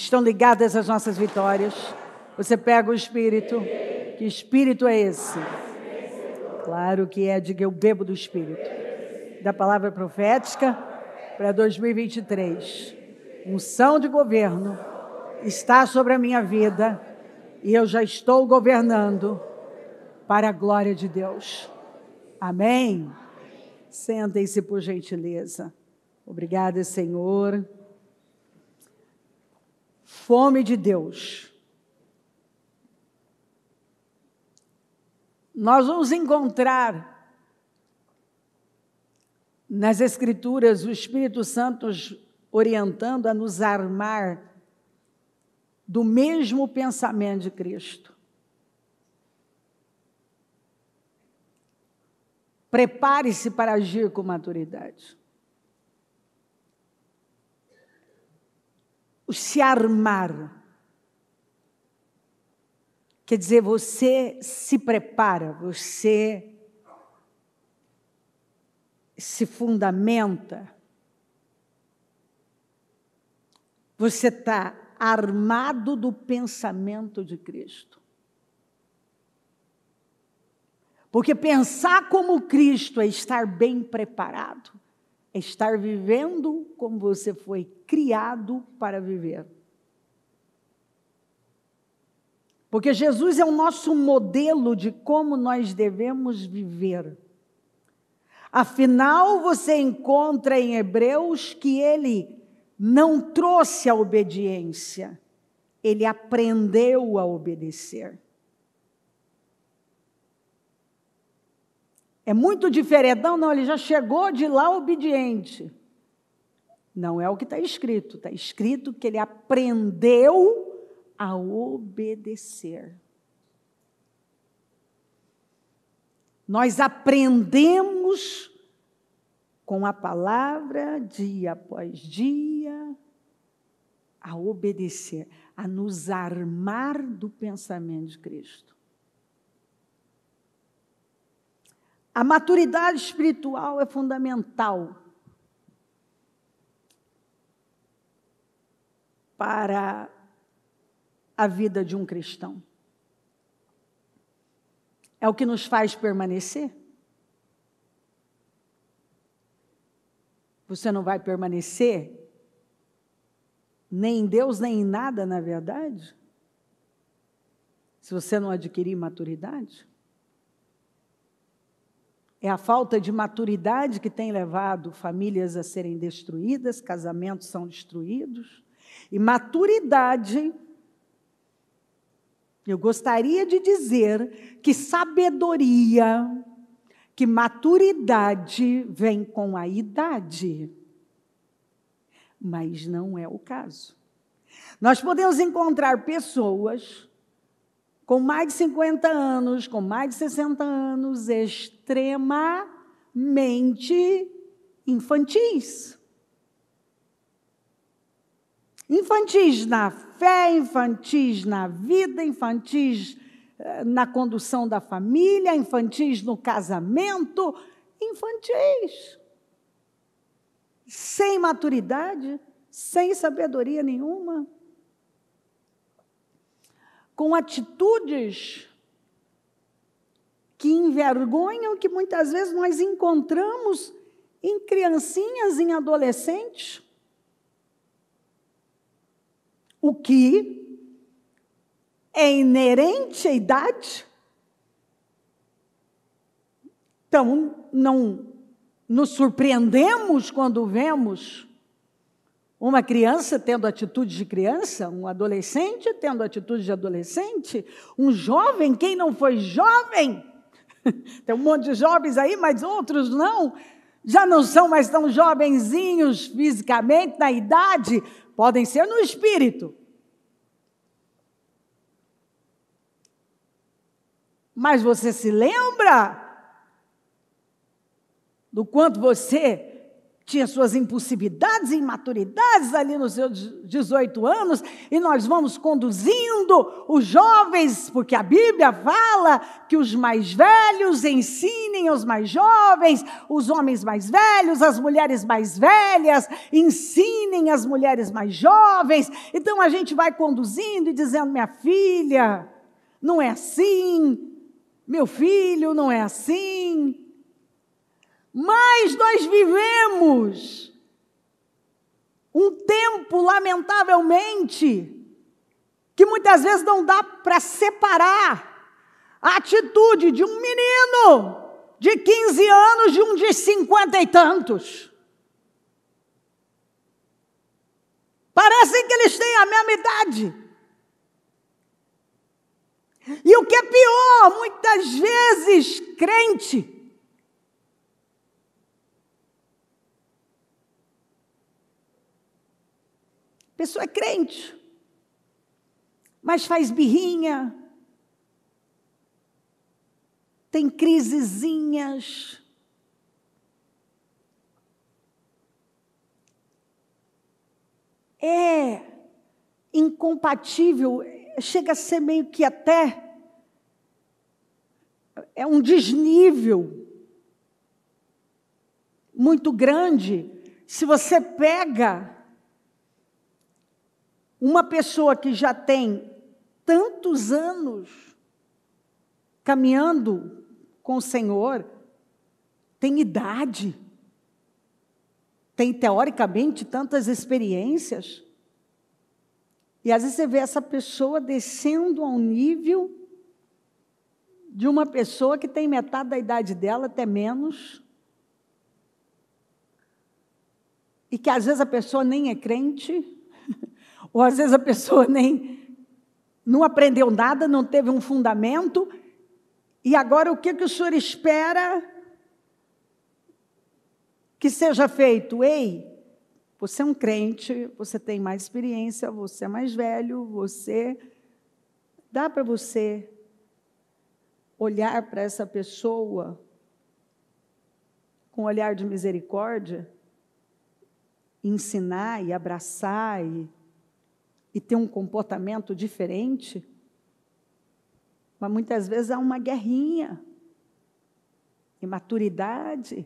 estão ligadas às nossas vitórias. Você pega o Espírito. Que Espírito é esse? Claro que é, diga eu bebo do Espírito. Da palavra profética para 2023. Unção de governo está sobre a minha vida e eu já estou governando para a glória de Deus. Amém? Sentem-se por gentileza. Obrigada, Senhor. Fome de Deus. Nós vamos encontrar nas Escrituras o Espírito Santo orientando a nos armar do mesmo pensamento de Cristo. Prepare-se para agir com maturidade. O se armar quer dizer, você se prepara, você se fundamenta, você está armado do pensamento de Cristo. Porque pensar como Cristo é estar bem preparado, é estar vivendo como você foi criado para viver. Porque Jesus é o nosso modelo de como nós devemos viver. Afinal, você encontra em Hebreus que ele não trouxe a obediência, ele aprendeu a obedecer. É muito diferentão, não, ele já chegou de lá obediente. Não é o que está escrito que ele aprendeu a obedecer. Nós aprendemos com a palavra, dia após dia, a obedecer, a nos armar do pensamento de Cristo. A maturidade espiritual é fundamental para a vida de um cristão. É o que nos faz permanecer. Você não vai permanecer nem em Deus, nem em nada, na verdade, se você não adquirir maturidade. É a falta de maturidade que tem levado famílias a serem destruídas, casamentos são destruídos. E maturidade, eu gostaria de dizer que sabedoria, que maturidade vem com a idade. Mas não é o caso. Nós podemos encontrar pessoas com mais de 50 anos, com mais de 60 anos, extremamente infantis. Infantis na fé, infantis na vida, infantis na condução da família, infantis no casamento, infantis. Sem maturidade, sem sabedoria nenhuma. Com atitudes que envergonham, que muitas vezes nós encontramos em criancinhas, em adolescentes. O que é inerente à idade. Então, não nos surpreendemos quando vemos uma criança tendo atitude de criança, um adolescente tendo atitude de adolescente, um jovem, quem não foi jovem, tem um monte de jovens aí, mas outros não, já não são mais tão jovenzinhos fisicamente, na idade, podem ser no espírito. Mas você se lembra do quanto você tinha suas impulsividades e imaturidades ali nos seus 18 anos, e nós vamos conduzindo os jovens, porque a Bíblia fala que os mais velhos ensinem os mais jovens, os homens mais velhos, as mulheres mais velhas, ensinem as mulheres mais jovens. Então a gente vai conduzindo e dizendo: minha filha, não é assim, meu filho, não é assim. Mas nós vivemos um tempo, lamentavelmente, que muitas vezes não dá para separar a atitude de um menino de 15 anos de um de 50 e tantos. Parecem que eles têm a mesma idade. E o que é pior, muitas vezes, crente, a pessoa é crente, mas faz birrinha, tem crisezinhas, é incompatível, chega a ser meio que até é um desnível muito grande. Se você pega uma pessoa que já tem tantos anos caminhando com o Senhor, tem idade, tem teoricamente tantas experiências, e às vezes você vê essa pessoa descendo ao nível de uma pessoa que tem metade da idade dela, até menos, e que às vezes a pessoa nem é crente, ou às vezes a pessoa não aprendeu nada, não teve um fundamento, e agora o que o senhor espera que seja feito? Ei, você é um crente, você tem mais experiência, você é mais velho, dá para você olhar para essa pessoa com um olhar de misericórdia, ensinar e abraçar e ter um comportamento diferente, mas muitas vezes há uma guerrinha, imaturidade.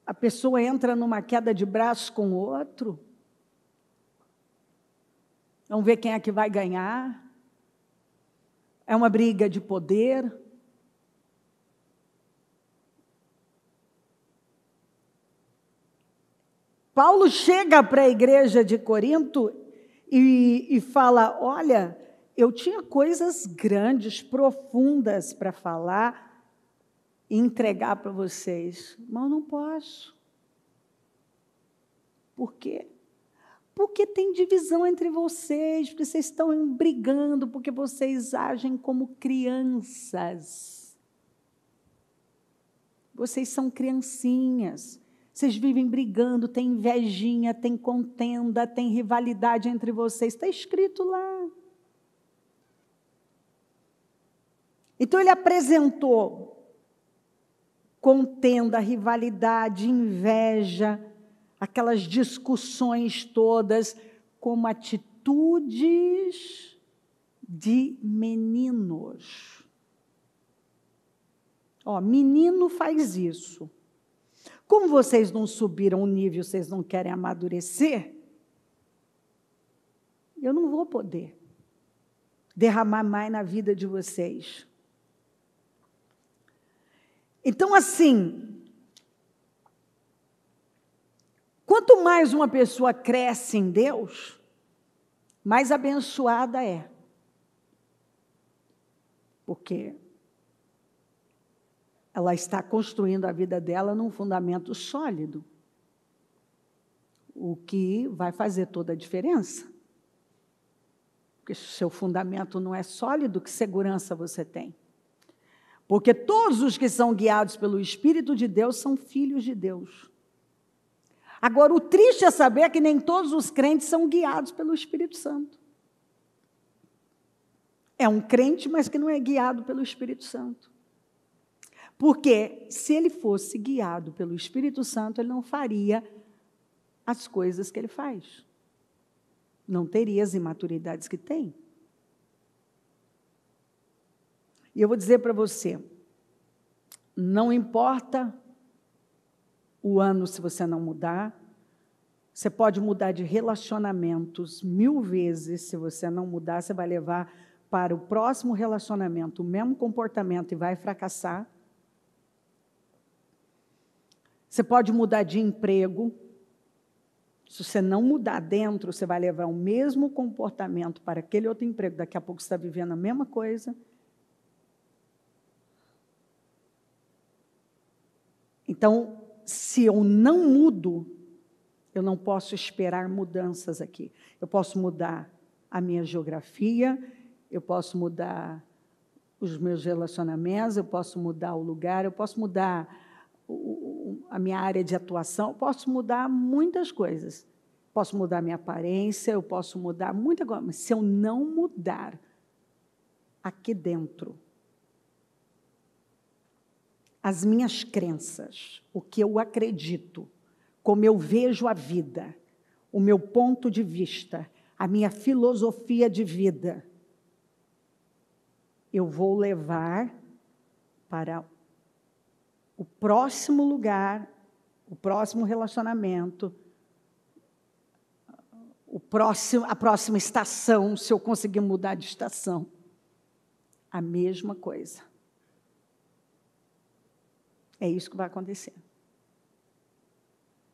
A pessoa entra numa queda de braço com o outro, vamos ver quem é que vai ganhar, é uma briga de poder. Paulo chega para a igreja de Corinto e fala: olha, eu tinha coisas grandes, profundas para falar e entregar para vocês, mas eu não posso. Por quê? Porque tem divisão entre vocês, porque vocês estão brigando, porque vocês agem como crianças. Vocês são criancinhas. Vocês vivem brigando, tem invejinha, tem contenda, tem rivalidade entre vocês. Está escrito lá. Então, ele apresentou contenda, rivalidade, inveja, aquelas discussões todas, como atitudes de meninos. Menino faz isso. Como vocês não subiram o nível, vocês não querem amadurecer, eu não vou poder derramar mais na vida de vocês. Então, assim, quanto mais uma pessoa cresce em Deus, mais abençoada é. Porque ela está construindo a vida dela num fundamento sólido, o que vai fazer toda a diferença. Porque se o seu fundamento não é sólido, que segurança você tem? Porque todos os que são guiados pelo Espírito de Deus são filhos de Deus. Agora, o triste é saber que nem todos os crentes são guiados pelo Espírito Santo. É um crente, mas que não é guiado pelo Espírito Santo. Porque se ele fosse guiado pelo Espírito Santo, ele não faria as coisas que ele faz. Não teria as imaturidades que tem. E eu vou dizer para você, não importa o ano se você não mudar, você pode mudar de relacionamentos 1000 vezes, se você não mudar, você vai levar para o próximo relacionamento o mesmo comportamento e vai fracassar. Você pode mudar de emprego, se você não mudar dentro, você vai levar o mesmo comportamento para aquele outro emprego, daqui a pouco você está vivendo a mesma coisa. Então, se eu não mudo, eu não posso esperar mudanças aqui. Eu posso mudar a minha geografia, eu posso mudar os meus relacionamentos, eu posso mudar o lugar, eu posso mudar a minha área de atuação, eu posso mudar muitas coisas. Posso mudar a minha aparência, eu posso mudar muita coisa, mas se eu não mudar aqui dentro, as minhas crenças, o que eu acredito, como eu vejo a vida, o meu ponto de vista, a minha filosofia de vida, eu vou levar para o próximo lugar, o próximo relacionamento, a próxima estação, se eu conseguir mudar de estação, a mesma coisa. É isso que vai acontecer.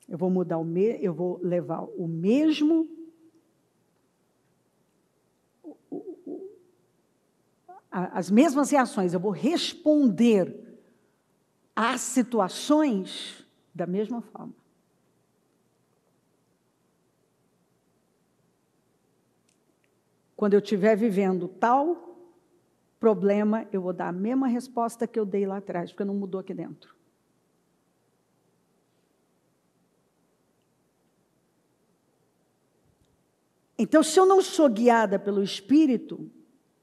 Eu vou levar o mesmo, as mesmas reações, eu vou responder às situações da mesma forma. Quando eu estiver vivendo tal problema, eu vou dar a mesma resposta que eu dei lá atrás, porque não mudou aqui dentro. Então, se eu não sou guiada pelo Espírito,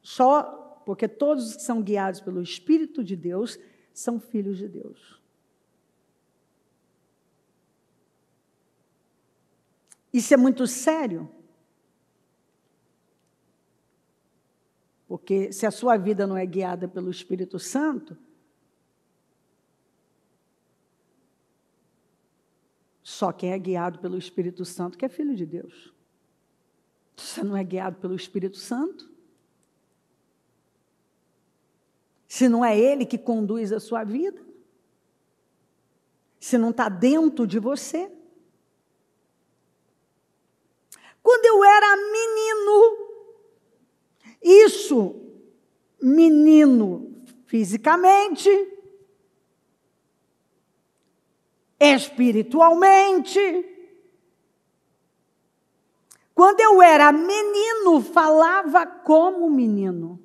só porque todos que são guiados pelo Espírito de Deus são filhos de Deus. Isso é muito sério. Porque se a sua vida não é guiada pelo Espírito Santo, só quem é guiado pelo Espírito Santo que é filho de Deus. Se você não é guiado pelo Espírito Santo, se não é Ele que conduz a sua vida, se não está dentro de você. Quando eu era menino, menino fisicamente, espiritualmente. Quando eu era menino, falava como menino.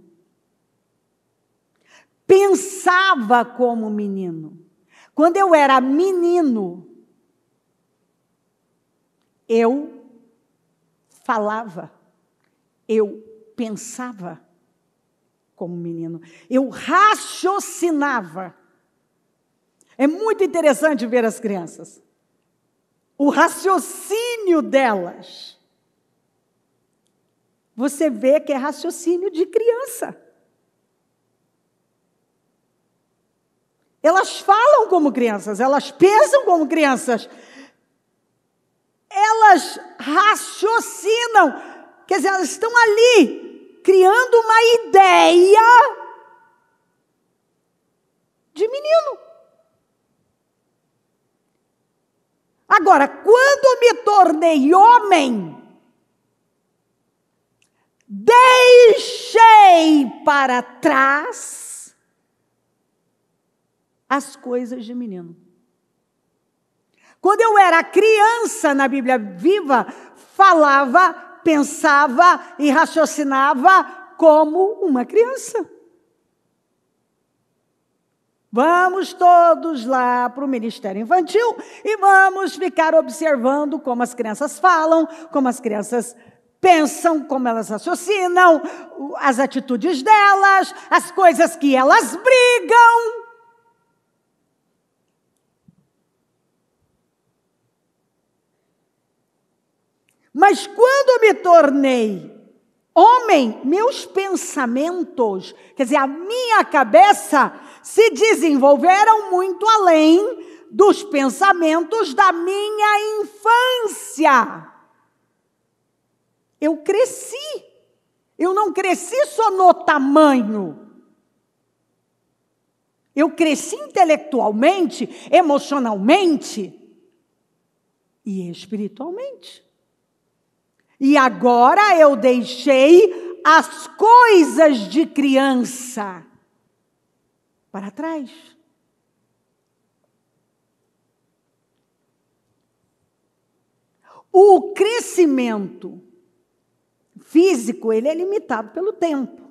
Pensava como menino. Quando eu era menino, eu falava, eu pensava como menino, eu raciocinava. É muito interessante ver as crianças. O raciocínio delas. Você vê que é raciocínio de criança. Elas falam como crianças, elas pensam como crianças. Elas raciocinam. Quer dizer, elas estão ali, criando uma ideia de menino. Agora, quando me tornei homem, deixei para trás as coisas de menino. Quando eu era criança, na Bíblia Viva, falava, pensava e raciocinava como uma criança. Vamos todos lá para o Ministério Infantil e vamos ficar observando como as crianças falam, como as crianças pensam, como elas raciocinam, as atitudes delas, as coisas que elas brigam. Mas quando me tornei homem, meus pensamentos, quer dizer, a minha cabeça se desenvolveram muito além dos pensamentos da minha infância. Eu cresci. Eu não cresci só no tamanho. Eu cresci intelectualmente, emocionalmente e espiritualmente. E agora eu deixei as coisas de criança para trás. O crescimento físico, ele é limitado pelo tempo.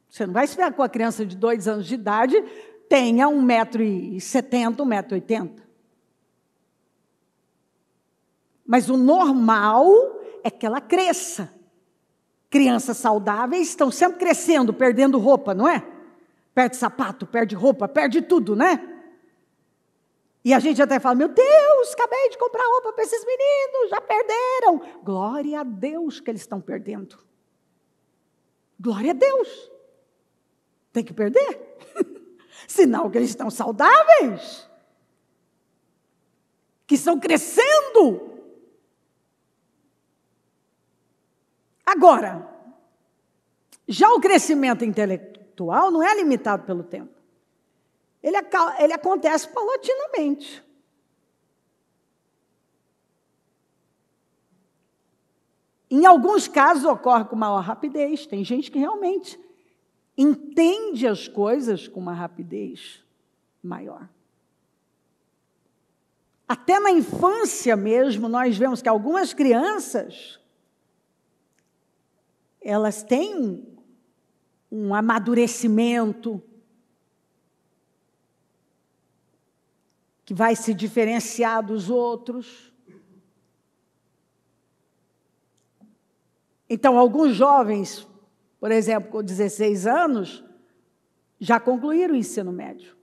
Você não vai esperar que uma criança de 2 anos de idade tenha 1,70 m, 1,80 m. Mas o normal é que ela cresça. Crianças saudáveis estão sempre crescendo, perdendo roupa, não é? Perde sapato, perde roupa, perde tudo, né? E a gente até fala, meu Deus, acabei de comprar roupa para esses meninos, já perderam. Glória a Deus que eles estão perdendo. Glória a Deus. Tem que perder. Sinal que eles estão saudáveis. Que estão crescendo. Agora, já o crescimento intelectual não é limitado pelo tempo. Ele acontece paulatinamente. Em alguns casos ocorre com maior rapidez. Tem gente que realmente entende as coisas com uma rapidez maior. Até na infância mesmo, nós vemos que algumas crianças, elas têm um amadurecimento que vai se diferenciar dos outros. Então, alguns jovens, por exemplo, com 16 anos, já concluíram o ensino médio.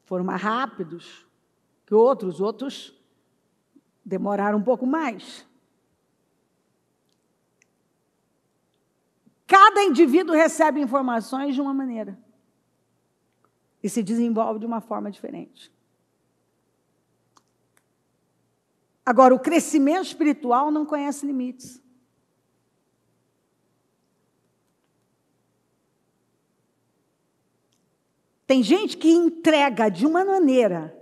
Foram mais rápidos que outros demoraram um pouco mais. Cada indivíduo recebe informações de uma maneira e se desenvolve de uma forma diferente. Agora, o crescimento espiritual não conhece limites. Tem gente que entrega de uma maneira.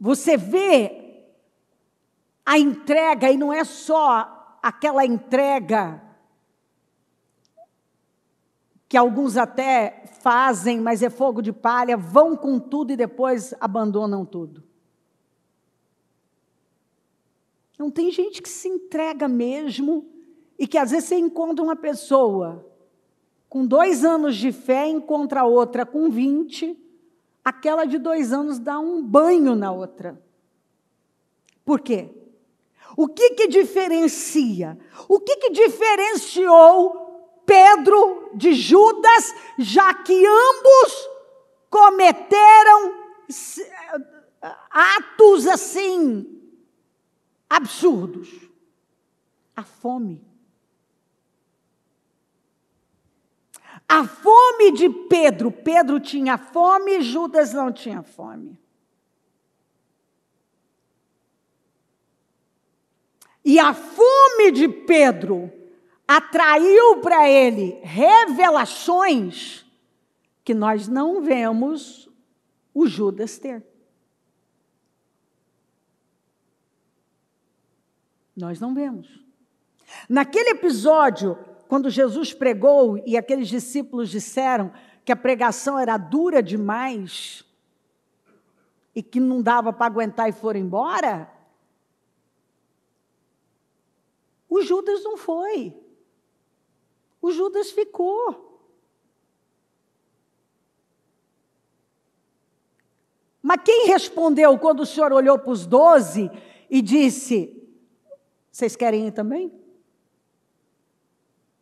Você vê a entrega, e não é só aquela entrega que alguns até fazem, mas é fogo de palha, vão com tudo e depois abandonam tudo. Não, tem gente que se entrega mesmo, e que às vezes você encontra uma pessoa com 2 anos de fé, encontra outra com 20, aquela de 2 anos dá um banho na outra. Por quê? O que diferencia? O que diferenciou Pedro de Judas, já que ambos cometeram atos assim, absurdos? A fome. A fome de Pedro. Pedro tinha fome, Judas não tinha fome. E a fome de Pedro atraiu para ele revelações que nós não vemos o Judas ter. Nós não vemos. Naquele episódio, quando Jesus pregou e aqueles discípulos disseram que a pregação era dura demais e que não dava para aguentar e foram embora, o Judas não foi. O Judas ficou. Mas quem respondeu quando o Senhor olhou para os 12 e disse, vocês querem ir também?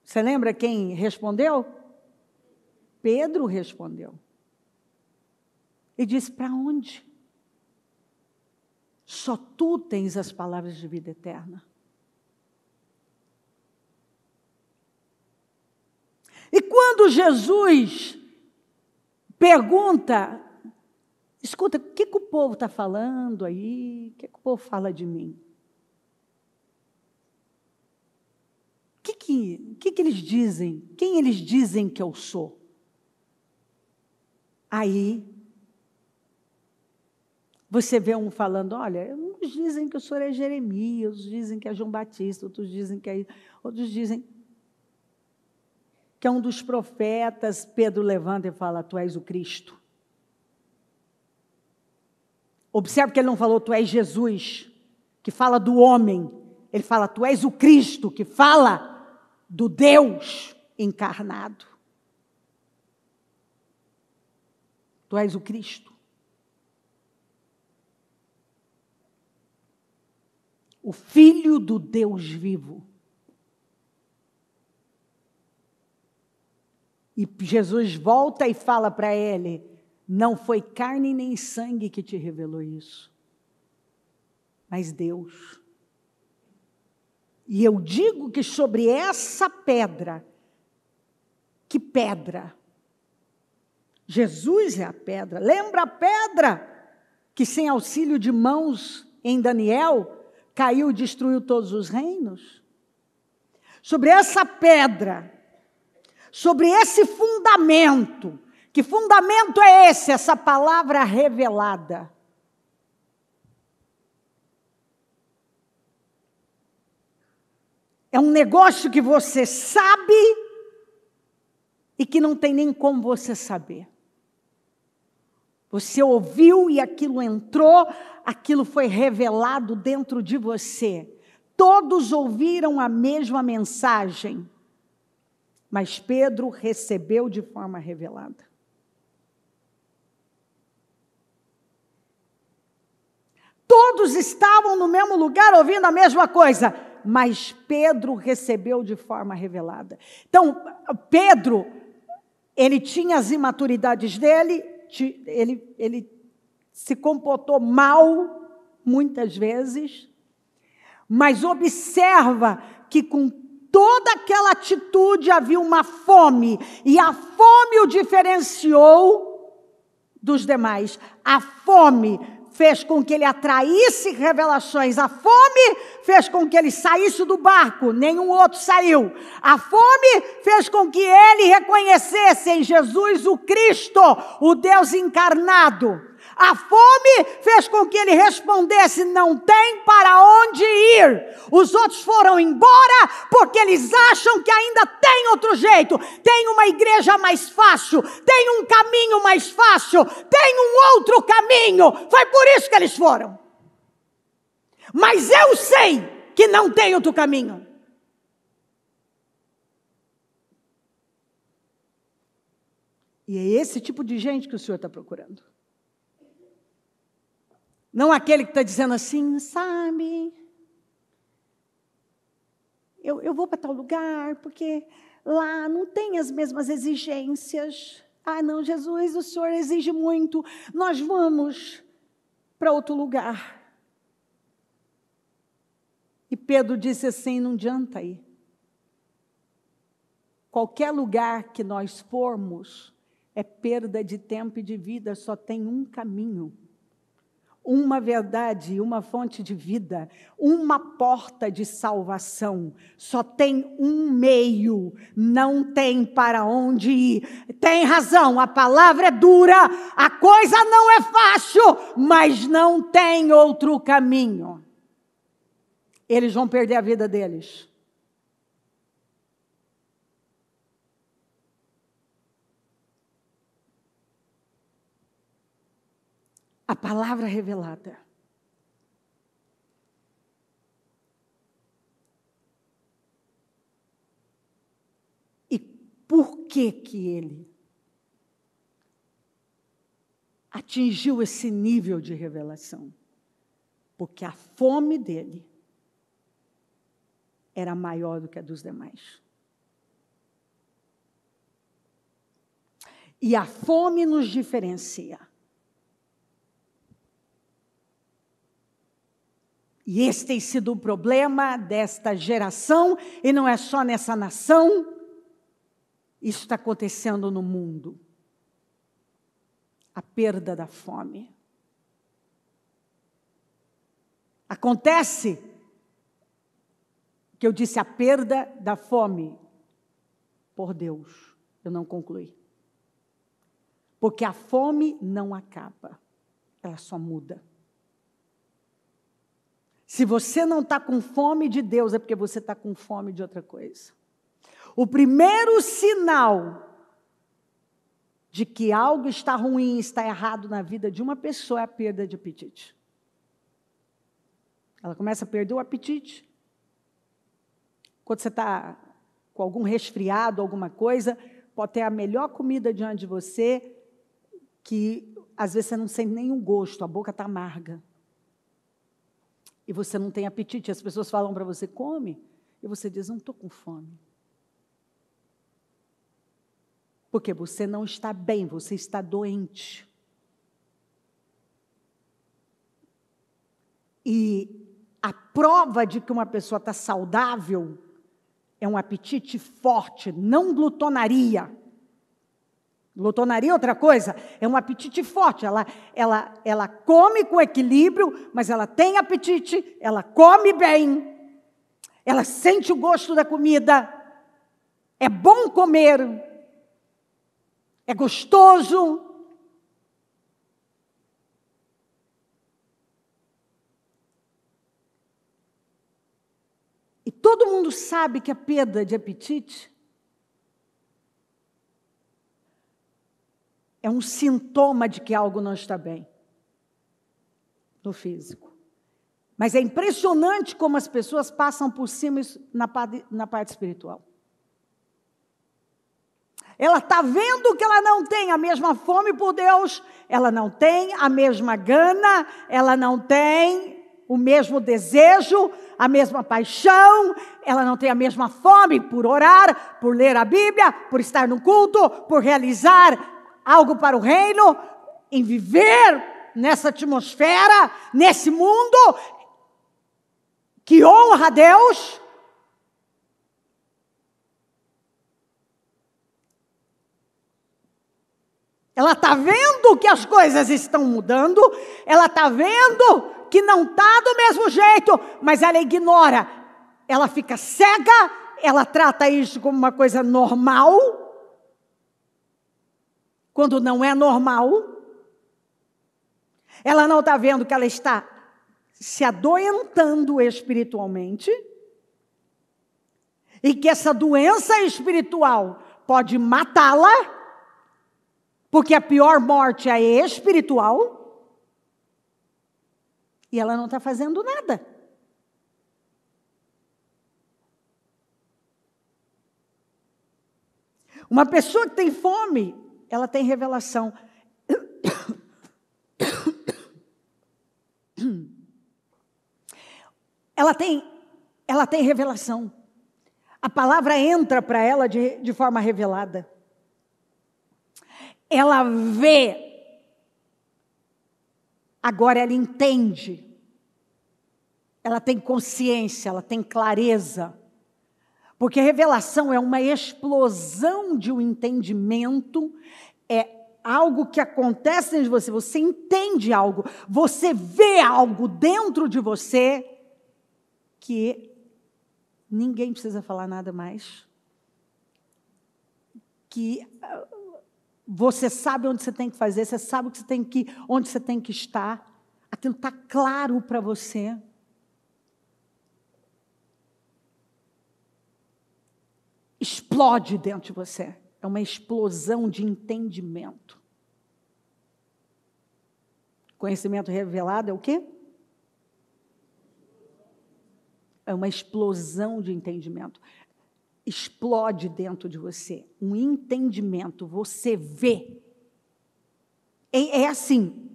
Você lembra quem respondeu? Pedro respondeu. Ele disse: para onde? Só tu tens as palavras de vida eterna. E quando Jesus pergunta, escuta, o que o povo está falando aí? O que o povo fala de mim? O que eles dizem? Quem eles dizem que eu sou? Aí, você vê um falando: olha, uns dizem que o senhor é Jeremias, outros dizem que é João Batista, outros dizem que é... Outros dizem que é um dos profetas. Pedro levanta e fala: tu és o Cristo. Observe que ele não falou: tu és Jesus, que fala do homem. Ele fala: tu és o Cristo, que fala do Deus encarnado. Tu és o Cristo. O Filho do Deus vivo. E Jesus volta e fala para ele: não foi carne nem sangue que te revelou isso, mas Deus. E eu digo que sobre essa pedra, que pedra? Jesus é a pedra. Lembra a pedra que, sem auxílio de mãos, em Daniel, caiu e destruiu todos os reinos? Sobre essa pedra, sobre esse fundamento. Que fundamento é esse? Essa palavra revelada. É um negócio que você sabe e que não tem nem como você saber. Você ouviu e aquilo entrou, aquilo foi revelado dentro de você. Todos ouviram a mesma mensagem, mas Pedro recebeu de forma revelada. Todos estavam no mesmo lugar ouvindo a mesma coisa, mas Pedro recebeu de forma revelada. Então, Pedro, ele tinha as imaturidades dele, ele se comportou mal muitas vezes, mas observa que com toda aquela atitude havia uma fome, e a fome o diferenciou dos demais. A fome fez com que ele atraísse revelações. A fome fez com que ele saísse do barco, nenhum outro saiu. A fome fez com que ele reconhecesse em Jesus o Cristo, o Deus encarnado. A fome fez com que ele respondesse: não tem para onde ir. Os outros foram embora porque eles acham que ainda tem outro jeito. Tem uma igreja mais fácil, tem um caminho mais fácil, tem um outro caminho. Foi por isso que eles foram. Mas eu sei que não tem outro caminho. E é esse tipo de gente que o Senhor está procurando. Não aquele que está dizendo assim: sabe, eu vou para tal lugar, porque lá não tem as mesmas exigências. Ah, não, Jesus, o Senhor exige muito, nós vamos para outro lugar. E Pedro disse assim: não adianta ir. Qualquer lugar que nós formos é perda de tempo e de vida, só tem um caminho. Uma verdade, uma fonte de vida, uma porta de salvação. Só tem um meio, não tem para onde ir. Tem razão, a palavra é dura, a coisa não é fácil, mas não tem outro caminho. Eles vão perder a vida deles. A palavra revelada. E por que ele atingiu esse nível de revelação? Porque a fome dele era maior do que a dos demais. E a fome nos diferencia. E esse tem sido o problema desta geração, e não é só nessa nação, isso está acontecendo no mundo. A perda da fome. Acontece que eu disse a perda da fome por Deus. Eu não concluí. Porque a fome não acaba, ela só muda. Se você não está com fome de Deus, é porque você está com fome de outra coisa. O primeiro sinal de que algo está ruim, está errado na vida de uma pessoa é a perda de apetite. Ela começa a perder o apetite. Quando você está com algum resfriado, alguma coisa, pode ter a melhor comida diante de você, que às vezes você não sente nenhum gosto, a boca está amarga. E você não tem apetite. As pessoas falam para você, come. E você diz, não estou com fome. Porque você não está bem, você está doente. E a prova de que uma pessoa está saudável é um apetite forte, não glutonaria. Glutonaria é outra coisa, é um apetite forte. Ela come com equilíbrio, mas ela tem apetite, ela come bem, ela sente o gosto da comida, é bom comer, é gostoso. E todo mundo sabe que a perda de apetite é um sintoma de que algo não está bem no físico. Mas é impressionante como as pessoas passam por cima na parte espiritual. Ela está vendo que ela não tem a mesma fome por Deus, ela não tem a mesma gana, ela não tem o mesmo desejo, a mesma paixão, ela não tem a mesma fome por orar, por ler a Bíblia, por estar no culto, por realizar algo para o reino, em viver nessa atmosfera, nesse mundo que honra a Deus. Ela está vendo que as coisas estão mudando, ela está vendo que não está do mesmo jeito, mas ela ignora, ela fica cega, ela trata isso como uma coisa normal, quando não é normal. Ela não está vendo que ela está se adoentando espiritualmente, e que essa doença espiritual pode matá-la, porque a pior morte é espiritual, e ela não está fazendo nada. Uma pessoa que tem fome, ela tem revelação. Ela tem revelação. A palavra entra para ela de forma revelada. Ela vê, agora ela entende, ela tem consciência, ela tem clareza, porque revelação é uma explosão de um entendimento, é algo que acontece dentro de você, você entende algo, você vê algo dentro de você, que ninguém precisa falar nada mais, que você sabe onde você tem que fazer, você sabe o que você tem que, onde você tem que estar. Aquilo está claro para você. Explode dentro de você. É uma explosão de entendimento. Conhecimento revelado é o quê? É uma explosão de entendimento. Explode dentro de você, um entendimento, você vê. É assim,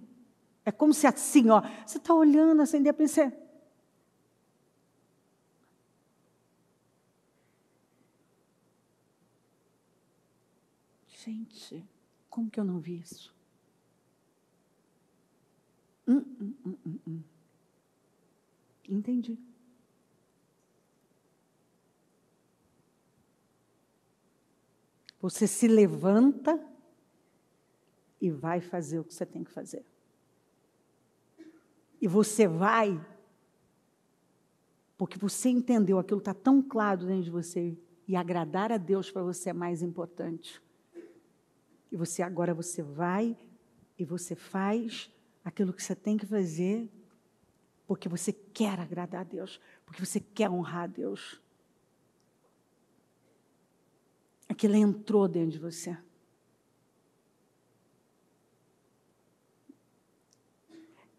é como se assim, ó, você está olhando assim, de repente você... Gente, como que eu não vi isso? Entendi. Você se levanta e vai fazer o que você tem que fazer. E você vai, porque você entendeu, aquilo está tão claro dentro de você, e agradar a Deus para você é mais importante. E agora você vai e você faz aquilo que você tem que fazer, porque você quer agradar a Deus, porque você quer honrar a Deus. Aquilo entrou dentro de você.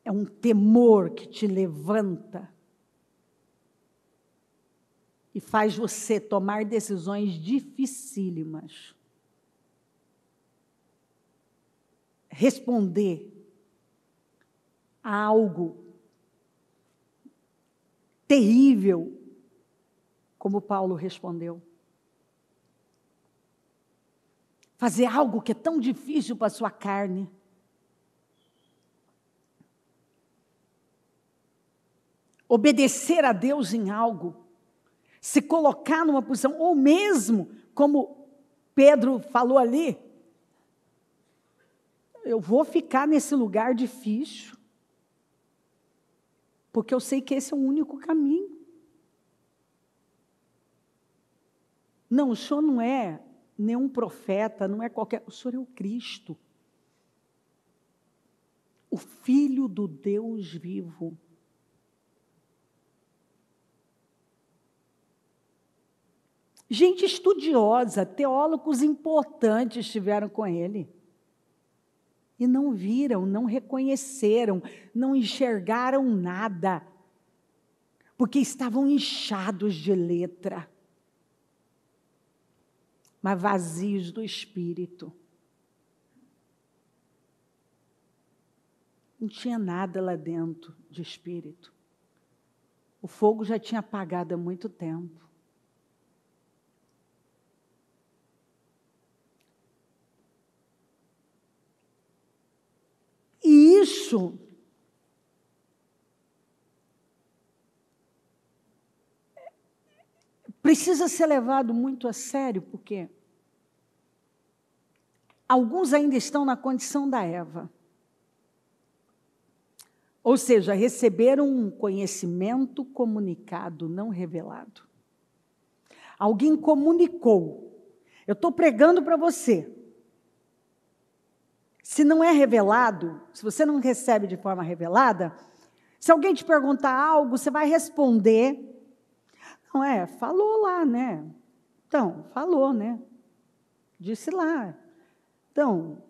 É um temor que te levanta e faz você tomar decisões dificílimas. Responder a algo terrível, como Paulo respondeu. Fazer algo que é tão difícil para a sua carne. Obedecer a Deus em algo. Se colocar numa posição, ou mesmo, como Pedro falou ali, eu vou ficar nesse lugar difícil, porque eu sei que esse é o único caminho. Não, o Senhor não é nenhum profeta, não é qualquer... O Senhor é o Cristo. O Filho do Deus vivo. Gente estudiosa, teólogos importantes estiveram com ele. E não viram, não reconheceram, não enxergaram nada. Porque estavam inchados de letra. Mas vazios do Espírito. Não tinha nada lá dentro de Espírito. O fogo já tinha apagado há muito tempo. E isso precisa ser levado muito a sério, porque alguns ainda estão na condição da Eva. Ou seja, receberam um conhecimento comunicado, não revelado. Alguém comunicou. Eu estou pregando para você. Se não é revelado, se você não recebe de forma revelada, se alguém te perguntar algo, você vai responder. Não é, falou lá, né? Então, falou, né? Disse lá. Então,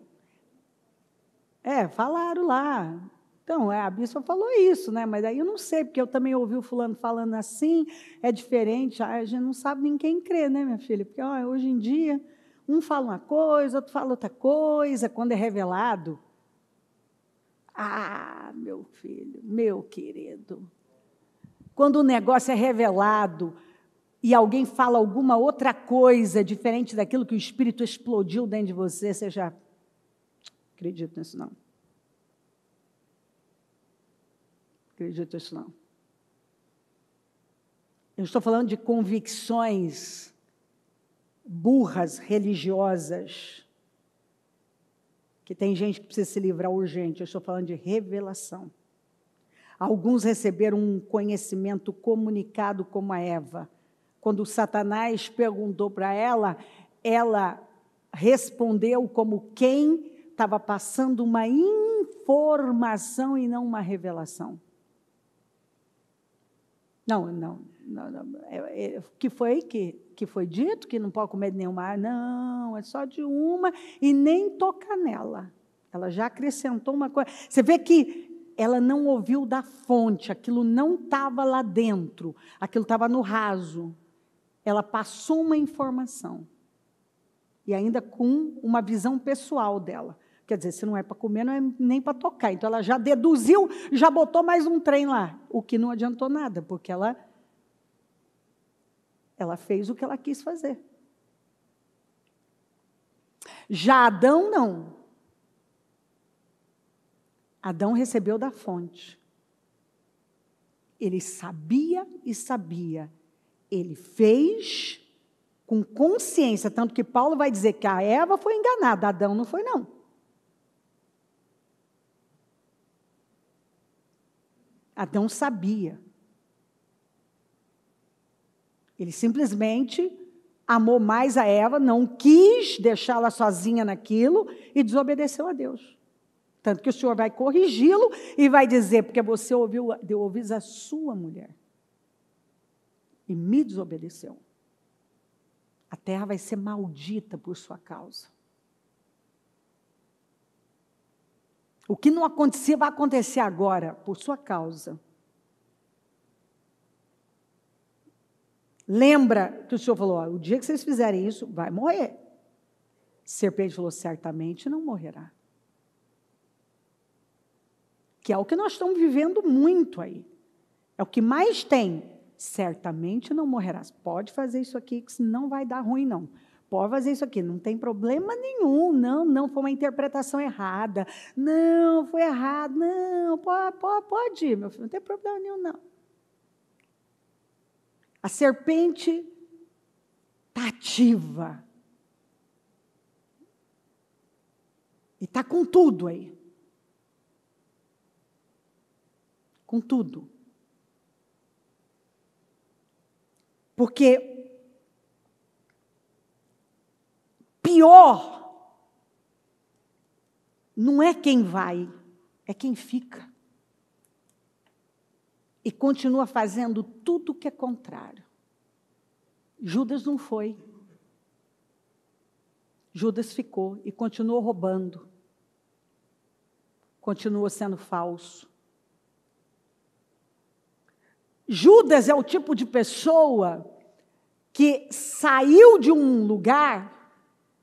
falaram lá. Então, a bispa falou isso, né? Mas aí eu não sei, porque eu também ouvi o fulano falando assim, é diferente. A gente não sabe nem quem crê, né, minha filha? Porque hoje em dia, um fala uma coisa, outro fala outra coisa, quando é revelado. Ah, meu filho, meu querido. Quando o negócio é revelado e alguém fala alguma outra coisa diferente daquilo que o Espírito explodiu dentro de você, você já acredita nisso não. Acredito nisso não. Eu estou falando de convicções burras, religiosas, que tem gente que precisa se livrar urgente. Eu estou falando de revelação. Alguns receberam um conhecimento comunicado como a Eva. Quando Satanás perguntou para ela, ela respondeu como quem estava passando uma informação e não uma revelação. Não. Que foi dito que não pode comer de nenhuma? Não, é só de uma e nem tocar nela. Ela já acrescentou uma coisa. Você vê que ela não ouviu da fonte, aquilo não estava lá dentro, aquilo estava no raso. Ela passou uma informação. E ainda com uma visão pessoal dela. Quer dizer, se não é para comer, não é nem para tocar. Então, ela já deduziu, já botou mais um trem lá. O que não adiantou nada, porque ela fez o que ela quis fazer. Já Adão, não. Adão recebeu da fonte. Ele sabia e sabia. Ele fez com consciência, tanto que Paulo vai dizer que a Eva foi enganada, Adão não foi, não. Adão sabia. Ele simplesmente amou mais a Eva, não quis deixá-la sozinha naquilo e desobedeceu a Deus. Tanto que o Senhor vai corrigi-lo e vai dizer, porque você deu ouvidos à sua mulher e me desobedeceu. A terra vai ser maldita por sua causa. O que não acontecia vai acontecer agora, por sua causa. Lembra que o Senhor falou, o dia que vocês fizerem isso, vai morrer. A serpente falou, certamente não morrerá. Que é o que nós estamos vivendo muito aí. É o que mais tem. Certamente não morrerá. Pode fazer isso aqui, que não vai dar ruim, não. Pode fazer isso aqui, não tem problema nenhum. Não, foi uma interpretação errada. Não, foi errado. Não, pode ir, meu filho, não tem problema nenhum, não. A serpente está ativa. E está com tudo aí. Com tudo. Porque pior não é quem vai, é quem fica. E continua fazendo tudo o que é contrário. Judas não foi. Judas ficou e continuou roubando. Continuou sendo falso. Judas é o tipo de pessoa que saiu de um lugar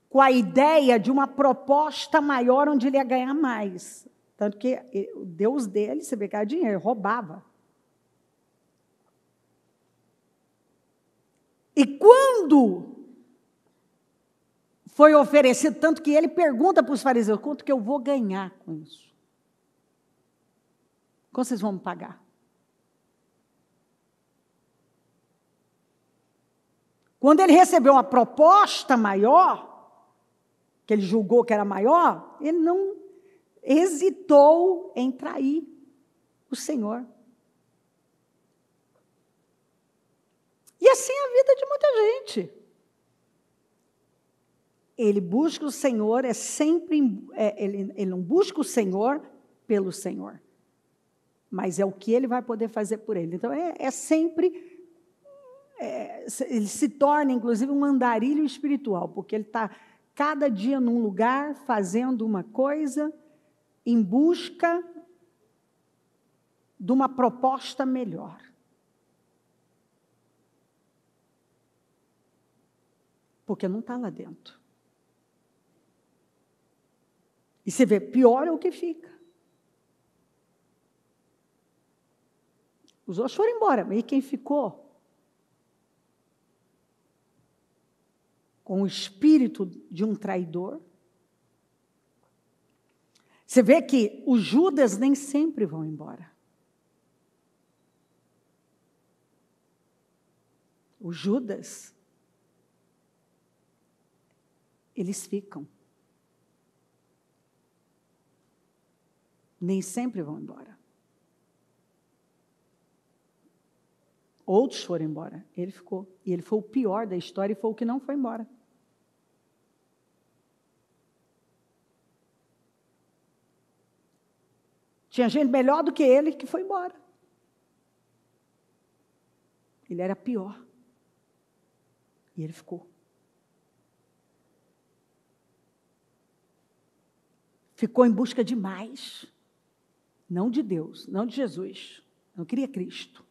com a ideia de uma proposta maior onde ele ia ganhar mais. Tanto que o Deus dele, você vê que era dinheiro, roubava. E quando foi oferecido, tanto que ele pergunta para os fariseus, quanto que eu vou ganhar com isso? Quanto vocês vão me pagar? Quando ele recebeu uma proposta maior, que ele julgou que era maior, ele não hesitou em trair o Senhor. E assim é a vida de muita gente. Ele busca o Senhor, ele não busca o Senhor pelo Senhor, mas é o que ele vai poder fazer por ele. Então, ele se torna, inclusive, um andarilho espiritual, porque ele está cada dia num lugar, fazendo uma coisa, em busca de uma proposta melhor. Porque não está lá dentro. E você vê, pior é o que fica. Os outros foram embora, e quem ficou? Com o espírito de um traidor. Você vê que os Judas nem sempre vão embora. Os Judas, eles ficam. Nem sempre vão embora. Outros foram embora, ele ficou. E ele foi o pior da história e foi o que não foi embora. Tinha gente melhor do que ele que foi embora. Ele era pior. E ele ficou. Ficou em busca de mais. Não de Deus, não de Jesus. Não queria Cristo.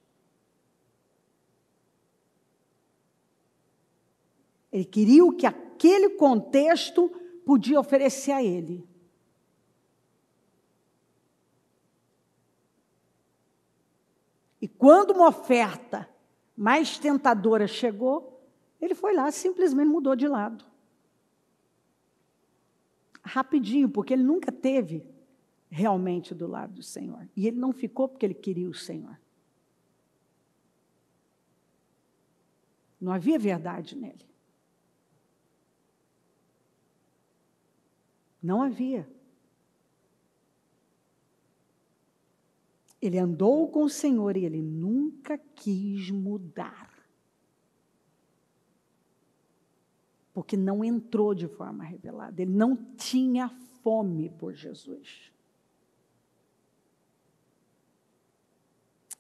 Ele queria o que aquele contexto podia oferecer a ele. E quando uma oferta mais tentadora chegou, ele foi lá, simplesmente mudou de lado. Rapidinho, porque ele nunca teve realmente do lado do Senhor. E ele não ficou porque ele queria o Senhor. Não havia verdade nele. Não havia. Ele andou com o Senhor e ele nunca quis mudar. Porque não entrou de forma revelada. Ele não tinha fome por Jesus.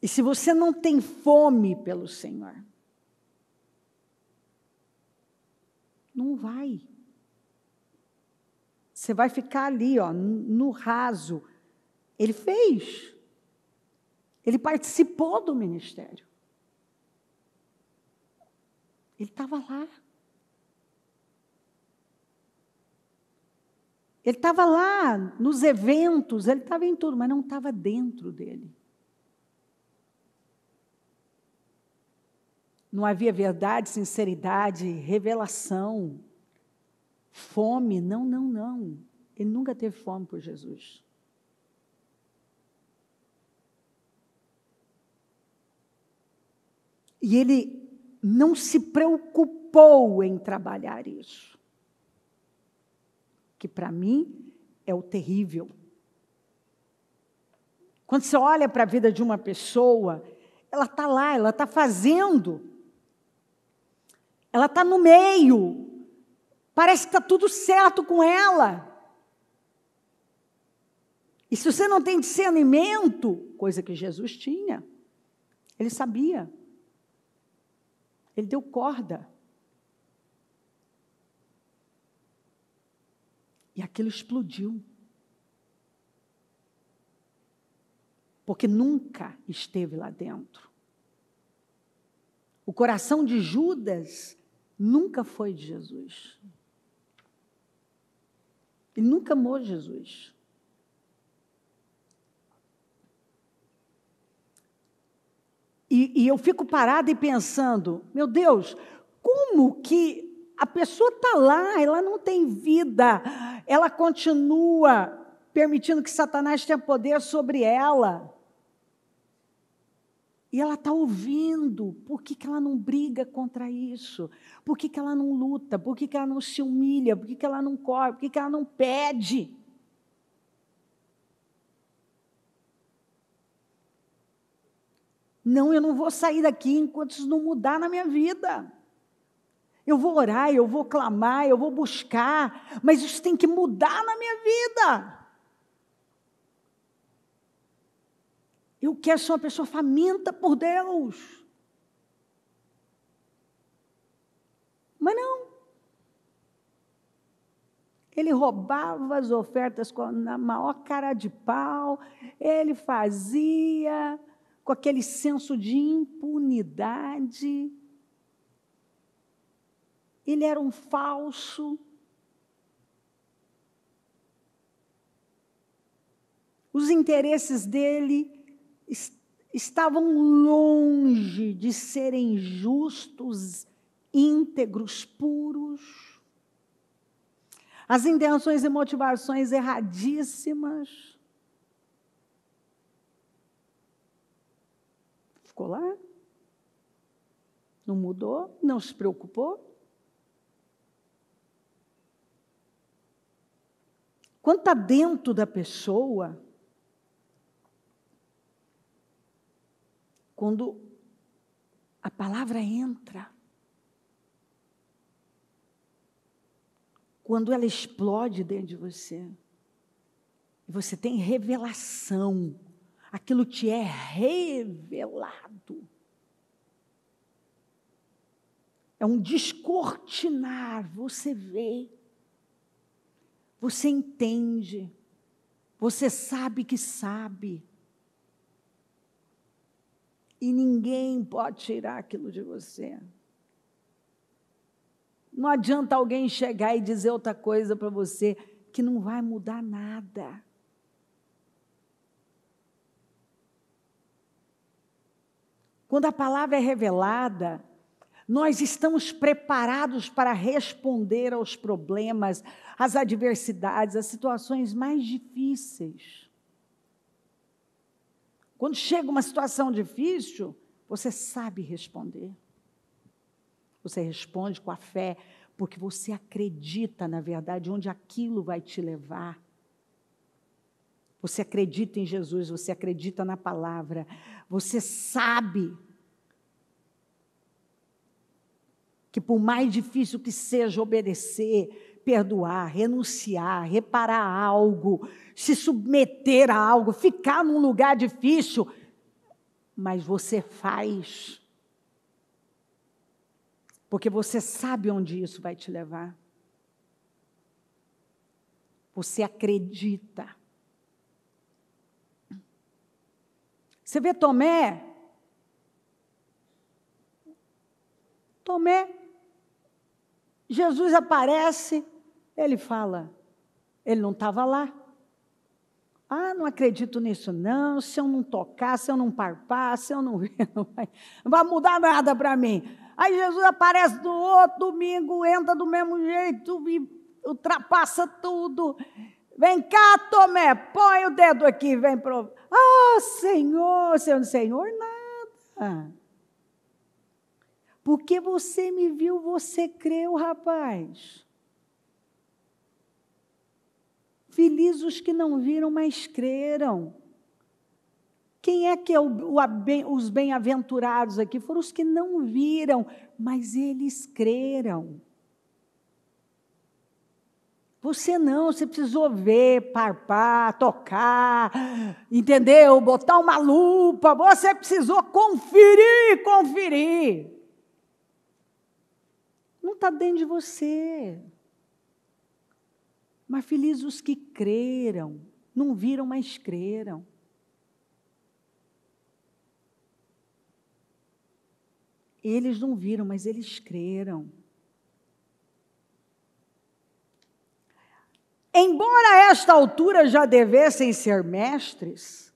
E se você não tem fome pelo Senhor, não vai. Você vai ficar ali, ó, no raso. Ele fez. Ele participou do ministério. Ele estava lá. Ele estava lá nos eventos, ele estava em tudo, mas não estava dentro dele. Não havia verdade, sinceridade, revelação, fome. Não, não, não. Ele nunca teve fome por Jesus. E ele não se preocupou em trabalhar isso. Que para mim é o terrível. Quando você olha para a vida de uma pessoa, ela está lá, ela está fazendo, ela está no meio, parece que está tudo certo com ela. E se você não tem discernimento, coisa que Jesus tinha, ele sabia. Ele deu corda. E aquilo explodiu. Porque nunca esteve lá dentro. O coração de Judas nunca foi de Jesus. Ele nunca amou Jesus. E eu fico parada e pensando, meu Deus, como que a pessoa está lá, ela não tem vida, ela continua permitindo que Satanás tenha poder sobre ela. E ela está ouvindo, por que ela não briga contra isso? Por que ela não luta? Por que ela não se humilha? Por que ela não corre? Por que ela não pede? Não, eu não vou sair daqui enquanto isso não mudar na minha vida. Eu vou orar, eu vou clamar, eu vou buscar, mas isso tem que mudar na minha vida. Eu quero ser uma pessoa faminta por Deus. Mas não. Ele roubava as ofertas na maior cara de pau, ele fazia com aquele senso de impunidade. Ele era um falso. Os interesses dele estavam longe de serem justos, íntegros, puros. As intenções e motivações erradíssimas. Ficou lá. Não mudou, não se preocupou. Quando está dentro da pessoa, quando a palavra entra, quando ela explode dentro de você, e você tem revelação, aquilo te é revelado. É um descortinar, você vê, você entende, você sabe que sabe. E ninguém pode tirar aquilo de você. Não adianta alguém chegar e dizer outra coisa para você, que não vai mudar nada. Quando a palavra é revelada, nós estamos preparados para responder aos problemas, às adversidades, às situações mais difíceis. Quando chega uma situação difícil, você sabe responder. Você responde com a fé, porque você acredita, na verdade, onde aquilo vai te levar. Você acredita em Jesus, você acredita na palavra, você sabe que por mais difícil que seja obedecer, perdoar, renunciar, reparar algo, se submeter a algo, ficar num lugar difícil, mas você faz, porque você sabe onde isso vai te levar. Você acredita. Você vê Tomé, Jesus aparece, ele fala, ele não estava lá. Ah, não acredito nisso não, se eu não tocar, se eu não parpar, se eu não ver, não vai mudar nada para mim. Aí Jesus aparece no outro domingo, entra do mesmo jeito e ultrapassa tudo. Vem cá, Tomé, põe o dedo aqui, vem provar. Ah, Senhor, Senhor, nada. Porque você me viu, você creu, rapaz. Felizes os que não viram, mas creram. Quem é que é os bem-aventurados aqui? Foram os que não viram, mas eles creram. Você não, você precisou ver, parpar, tocar, entendeu? Botar uma lupa, você precisou conferir. Não está dentro de você. Mas felizes os que creram, não viram, mas creram. Eles não viram, mas eles creram. Embora a esta altura já devessem ser mestres,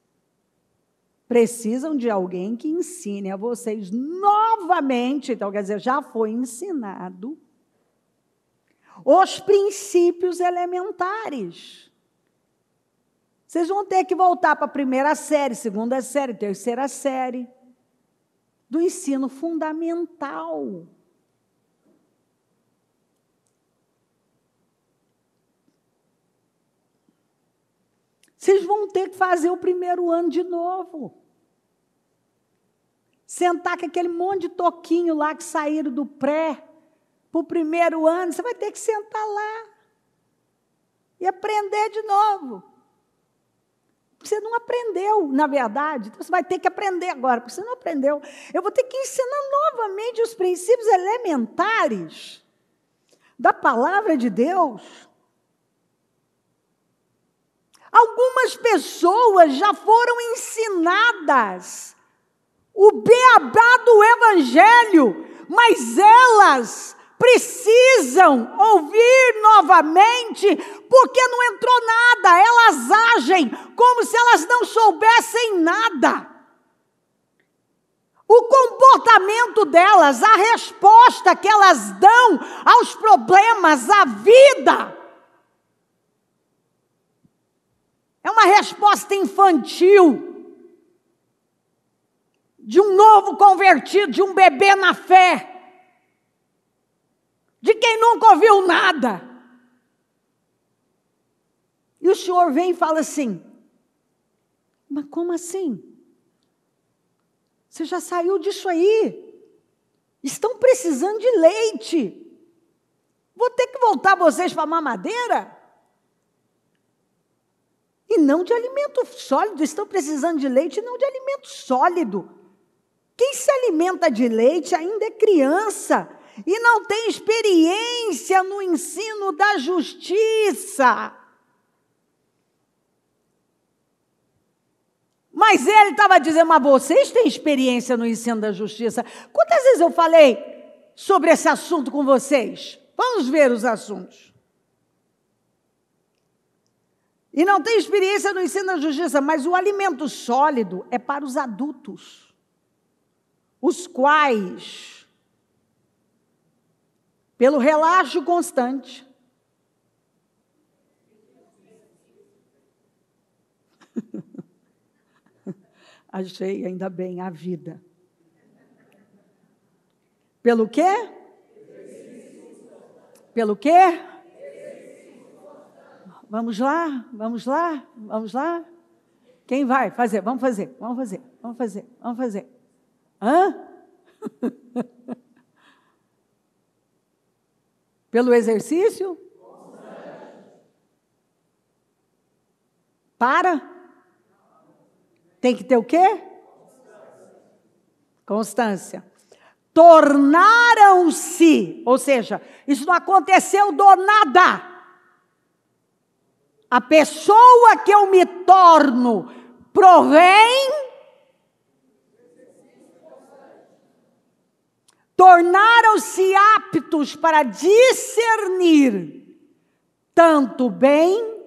precisam de alguém que ensine a vocês novamente, então quer dizer, já foi ensinado, os princípios elementares. Vocês vão ter que voltar para a primeira série, segunda série, terceira série, do ensino fundamental. Vocês vão ter que fazer o primeiro ano de novo. Sentar com aquele monte de toquinho lá que saíram do pré para o primeiro ano, você vai ter que sentar lá e aprender de novo. Você não aprendeu, na verdade, então você vai ter que aprender agora, porque você não aprendeu. Eu vou ter que ensinar novamente os princípios elementares da palavra de Deus. Algumas pessoas já foram ensinadas o beabá do Evangelho, mas elas precisam ouvir novamente, porque não entrou nada, elas agem como se elas não soubessem nada. O comportamento delas, a resposta que elas dão aos problemas, à vida, é uma resposta infantil, de um novo convertido, de um bebê na fé, de quem nunca ouviu nada. E o Senhor vem e fala assim, mas como assim? Você já saiu disso aí, estão precisando de leite, vou ter que voltar vocês para a mamadeira? E não de alimento sólido, estão precisando de leite e não de alimento sólido. Quem se alimenta de leite ainda é criança e não tem experiência no ensino da justiça. Mas ele estava dizendo, mas vocês têm experiência no ensino da justiça. Quantas vezes eu falei sobre esse assunto com vocês? Vamos ver os assuntos. E não tem experiência no ensino da justiça, mas o alimento sólido é para os adultos, os quais, pelo relaxo constante, achei ainda bem a vida. Pelo quê? Pelo quê? Vamos lá, vamos lá, vamos lá. Quem vai fazer? Vamos fazer, vamos fazer, vamos fazer, vamos fazer. Hã? Pelo exercício? Para? Tem que ter o quê? Constância. Tornaram-se, ou seja, isso não aconteceu do nada. A pessoa que eu me torno provém, tornaram-se aptos para discernir tanto bem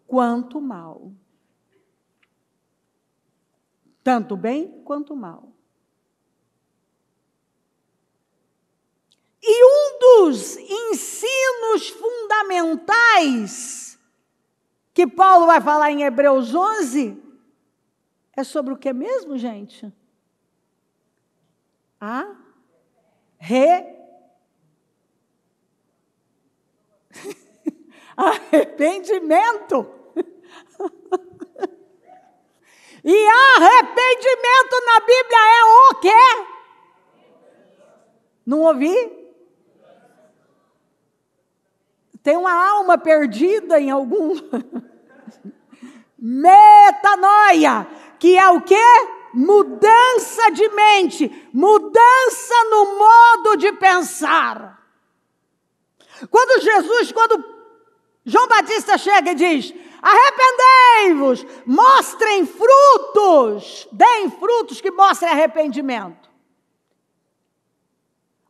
quanto mal. Tanto bem quanto mal. E um dos ensinos fundamentais que Paulo vai falar em Hebreus 11 é sobre o que mesmo, gente? Arrependimento. E arrependimento na Bíblia é o quê? Não ouvi? Tem uma alma perdida em algum. Metanoia, que é o quê? Mudança de mente, mudança no modo de pensar. Quando João Batista chega e diz: arrependei-vos, mostrem frutos, deem frutos que mostrem arrependimento.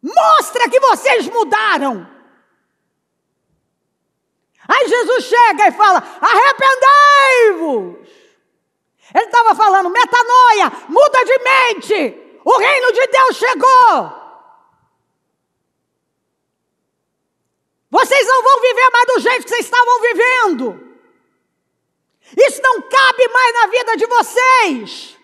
Mostra que vocês mudaram. Aí Jesus chega e fala: arrependei-vos. Ele estava falando: metanoia, muda de mente, o reino de Deus chegou. Vocês não vão viver mais do jeito que vocês estavam vivendo. Isso não cabe mais na vida de vocês.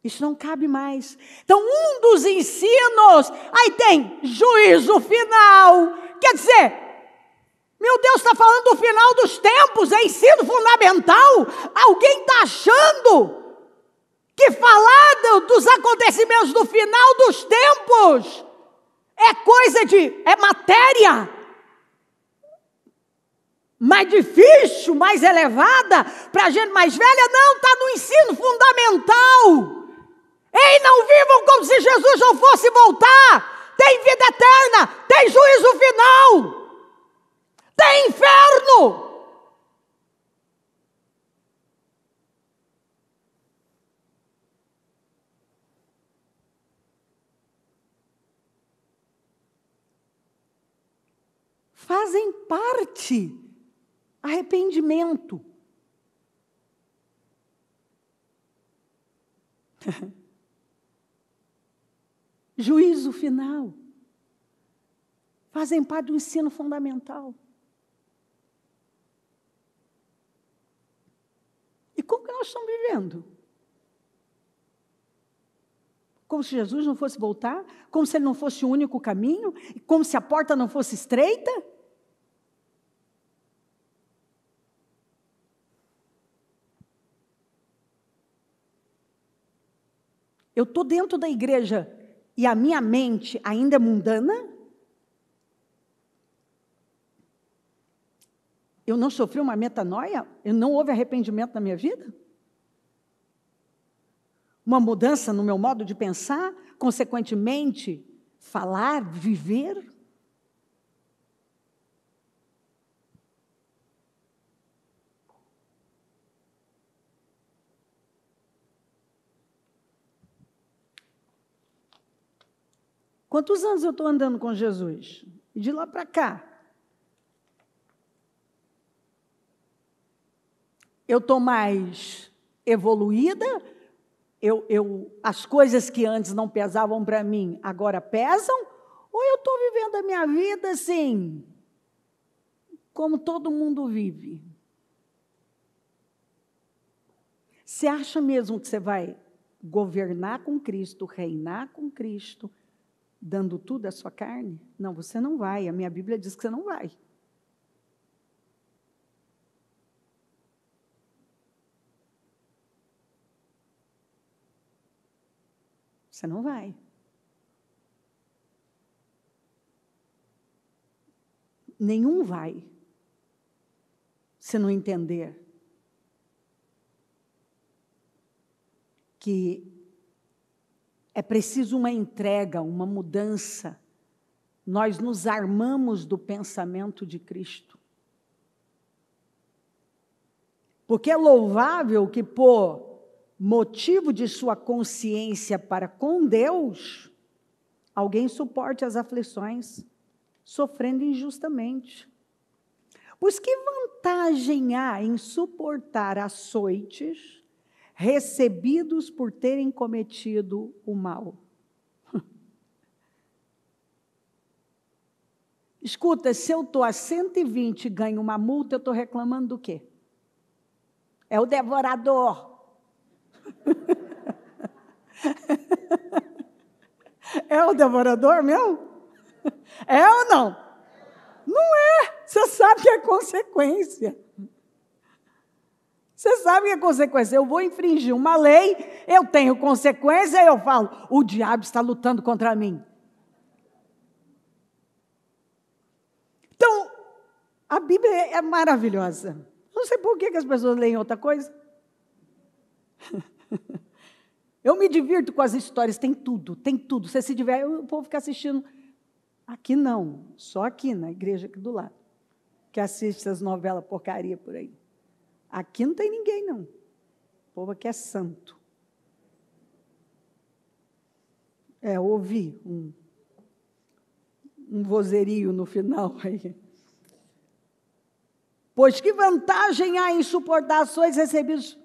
Isso não cabe mais. Então, um dos ensinos, aí tem juízo final. Quer dizer, meu Deus, está falando do final dos tempos, é ensino fundamental. Alguém está achando que falar dos acontecimentos do final dos tempos é coisa é matéria mais difícil, mais elevada, para a gente mais velha? Não, está no ensino fundamental. Ei, não vivam como se Jesus não fosse voltar. Tem vida eterna, tem juízo final, tem inferno. Fazem parte. Arrependimento. Juízo final. Fazem parte do ensino fundamental. E como que nós estamos vivendo? Como se Jesus não fosse voltar? Como se ele não fosse o único caminho? Como se a porta não fosse estreita? Eu estou dentro da igreja e a minha mente ainda é mundana? Eu não sofri uma metanoia? Não houve arrependimento na minha vida? Uma mudança no meu modo de pensar? Consequentemente, falar, viver? Quantos anos eu estou andando com Jesus? E de lá para cá, eu estou mais evoluída? As coisas que antes não pesavam para mim, agora pesam? Ou eu estou vivendo a minha vida assim, como todo mundo vive? Você acha mesmo que você vai governar com Cristo, reinar com Cristo, dando tudo à sua carne? Não, você não vai. A minha Bíblia diz que você não vai. Você não vai. Nenhum vai, se não entender que é preciso uma entrega, uma mudança. Nós nos armamos do pensamento de Cristo. Porque é louvável que, por motivo de sua consciência para com Deus, alguém suporte as aflições, sofrendo injustamente. Pois que vantagem há em suportar açoites recebidos por terem cometido o mal? Escuta, se eu estou a 120 e ganho uma multa, eu estou reclamando do quê? É o devorador. É o devorador mesmo? É ou não? Não é. Você sabe que é consequência. Você sabe que é consequência. Eu vou infringir uma lei, eu tenho consequência, eu falo, o diabo está lutando contra mim. Então, a Bíblia é maravilhosa. Não sei por que as pessoas leem outra coisa. Eu me divirto com as histórias, tem tudo, tem tudo. Você se diverte, o povo fica assistindo. Aqui não, só aqui na igreja aqui do lado, que assiste essas novelas porcaria por aí. Aqui não tem ninguém, não. O povo aqui é santo. Ouvi um vozerio no final aí. Pois que vantagem há em suportar ações recebidas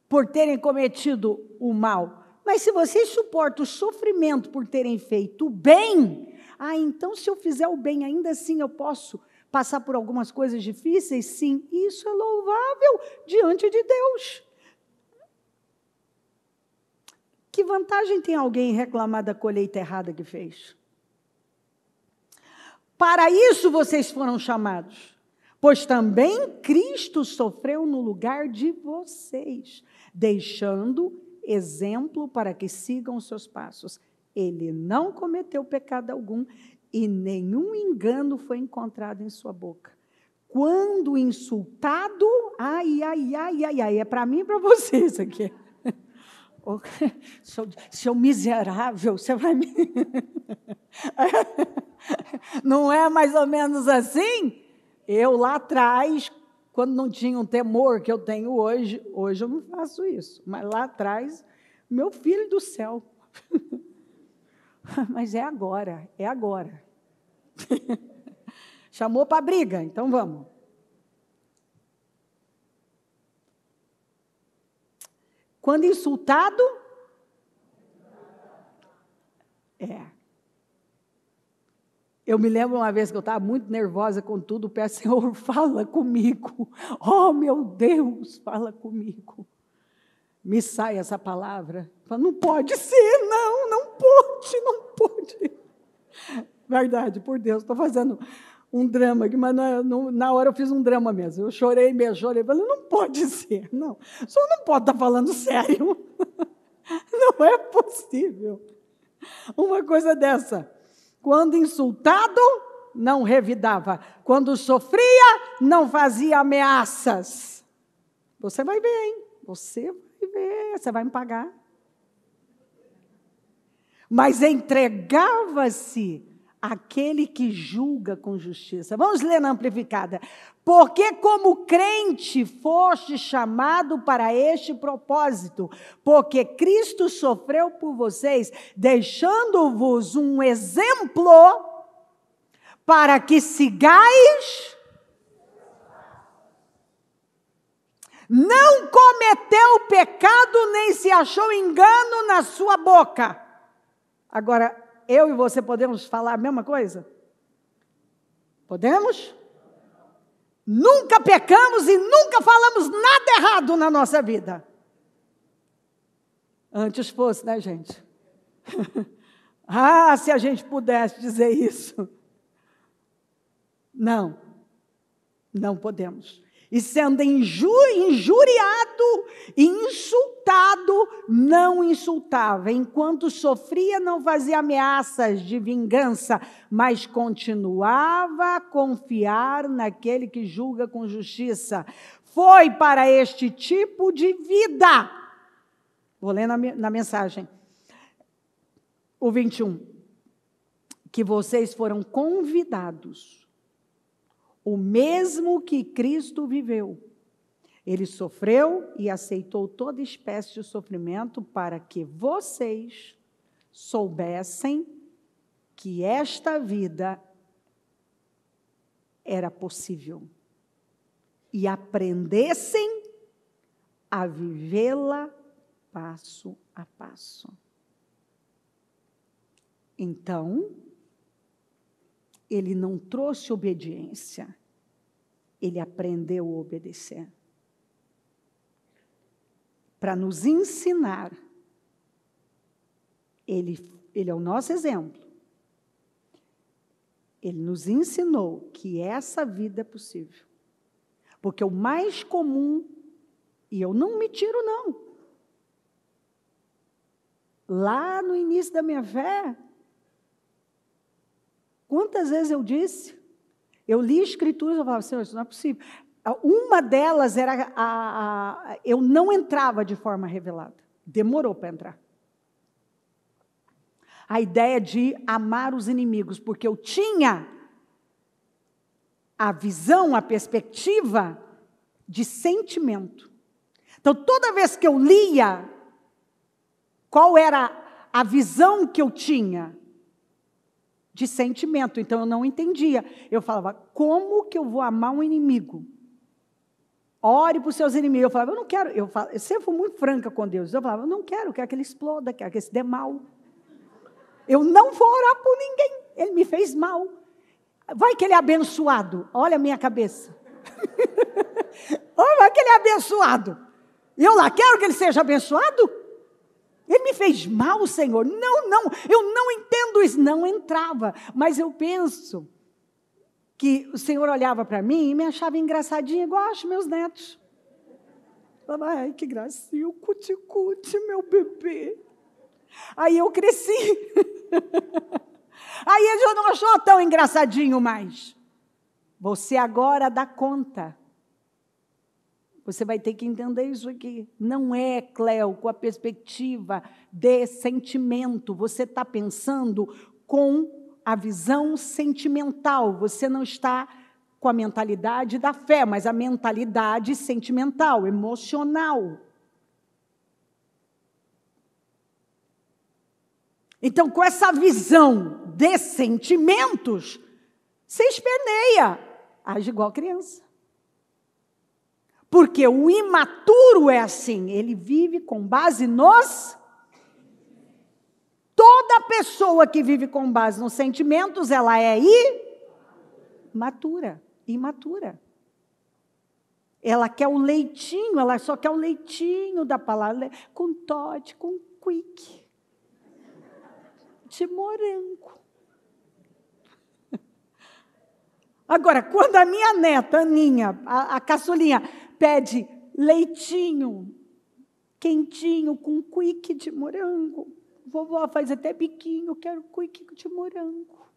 por terem cometido o mal? Mas se vocês suportam o sofrimento por terem feito o bem, então se eu fizer o bem, ainda assim eu posso passar por algumas coisas difíceis? Sim, isso é louvável diante de Deus. Que vantagem tem alguém reclamar da colheita errada que fez? Para isso vocês foram chamados, pois também Cristo sofreu no lugar de vocês, deixando exemplo para que sigam os seus passos. Ele não cometeu pecado algum e nenhum engano foi encontrado em sua boca. Quando insultado, é para mim e para vocês aqui. Seu miserável, você vai me... Não é mais ou menos assim? Eu lá atrás, quando não tinha um temor que eu tenho hoje eu não faço isso, mas lá atrás, meu filho do céu. Mas é agora. Chamou para briga, então vamos. Quando insultado, Eu me lembro uma vez que eu estava muito nervosa com tudo, peço, Senhor, fala comigo. Oh, meu Deus, fala comigo. Me sai essa palavra. Falo, não pode ser, não pode. Verdade, por Deus, estou fazendo um drama aqui, mas na hora eu fiz um drama mesmo. Eu chorei. Falei, não pode ser, não. O senhor não pode estar falando sério. Não é possível. Uma coisa dessa. Quando insultado, não revidava. Quando sofria, não fazia ameaças. Você vai ver, hein? Você vai ver, você vai me pagar. Mas entregava-se àquele que julga com justiça. Vamos ler na amplificada. Porque como crente foste chamado para este propósito, porque Cristo sofreu por vocês, deixando-vos um exemplo para que sigais. Não cometeu pecado, nem se achou engano na sua boca. Agora, eu e você podemos falar a mesma coisa? Podemos? Nunca pecamos e nunca falamos nada errado na nossa vida. Antes fosse, né, gente? Ah, se a gente pudesse dizer isso. Não, não podemos. E sendo injuriado e insultado, não insultava. Enquanto sofria, não fazia ameaças de vingança, mas continuava a confiar naquele que julga com justiça. Foi para este tipo de vida. Vou ler na mensagem. O 21. Que vocês foram convidados. O mesmo que Cristo viveu. Ele sofreu e aceitou toda espécie de sofrimento para que vocês soubessem que esta vida era possível e aprendessem a vivê-la passo a passo. Então, ele não trouxe obediência, ele aprendeu a obedecer. Para nos ensinar, ele é o nosso exemplo. Ele nos ensinou que essa vida é possível. Porque o mais comum, e eu não me tiro não, lá no início da minha fé, quantas vezes eu disse, eu li escrituras, eu falava, Senhor, isso não é possível. Uma delas era, eu não entrava de forma revelada, demorou para entrar. A ideia de amar os inimigos, porque eu tinha a visão, a perspectiva de sentimento. Então, toda vez que eu lia, qual era a visão que eu tinha? De sentimento. Então, eu não entendia. Eu falava, como que eu vou amar um inimigo? Ore para os seus inimigos. Eu falava, eu não quero. Eu sempre fui muito franca com Deus. Eu falava, eu não quero, quero que ele exploda, quero que ele se dê mal. Eu não vou orar por ninguém. Ele me fez mal. Vai que ele é abençoado. Olha a minha cabeça. Vai que ele é abençoado. E eu lá quero que ele seja abençoado? Ele me fez mal, Senhor. Não, eu não entendo isso. Não entrava. Mas eu penso que o Senhor olhava para mim e me achava engraçadinha, igual acho meus netos. Falava, ai, que gracinha, cuti-cuti, meu bebê. Aí eu cresci. Aí ele já não achou tão engraçadinho mais. Você agora dá conta. Você vai ter que entender isso aqui. Não é, Cleo, com a perspectiva de sentimento. Você está pensando com a visão sentimental. Você não está com a mentalidade da fé, mas a mentalidade sentimental, emocional. Então, com essa visão de sentimentos, você esperneia, age igual criança. Porque o imaturo é assim, ele vive com base nos... Toda pessoa que vive com base nos sentimentos, ela é imatura. Ela quer o leitinho, ela só quer o leitinho da palavra, com Toddy, com Quick, de morango. Agora, quando a minha neta, Aninha, a caçulinha, pede leitinho quentinho com Quick de morango, vovó faz até biquinho, quero Quick de morango.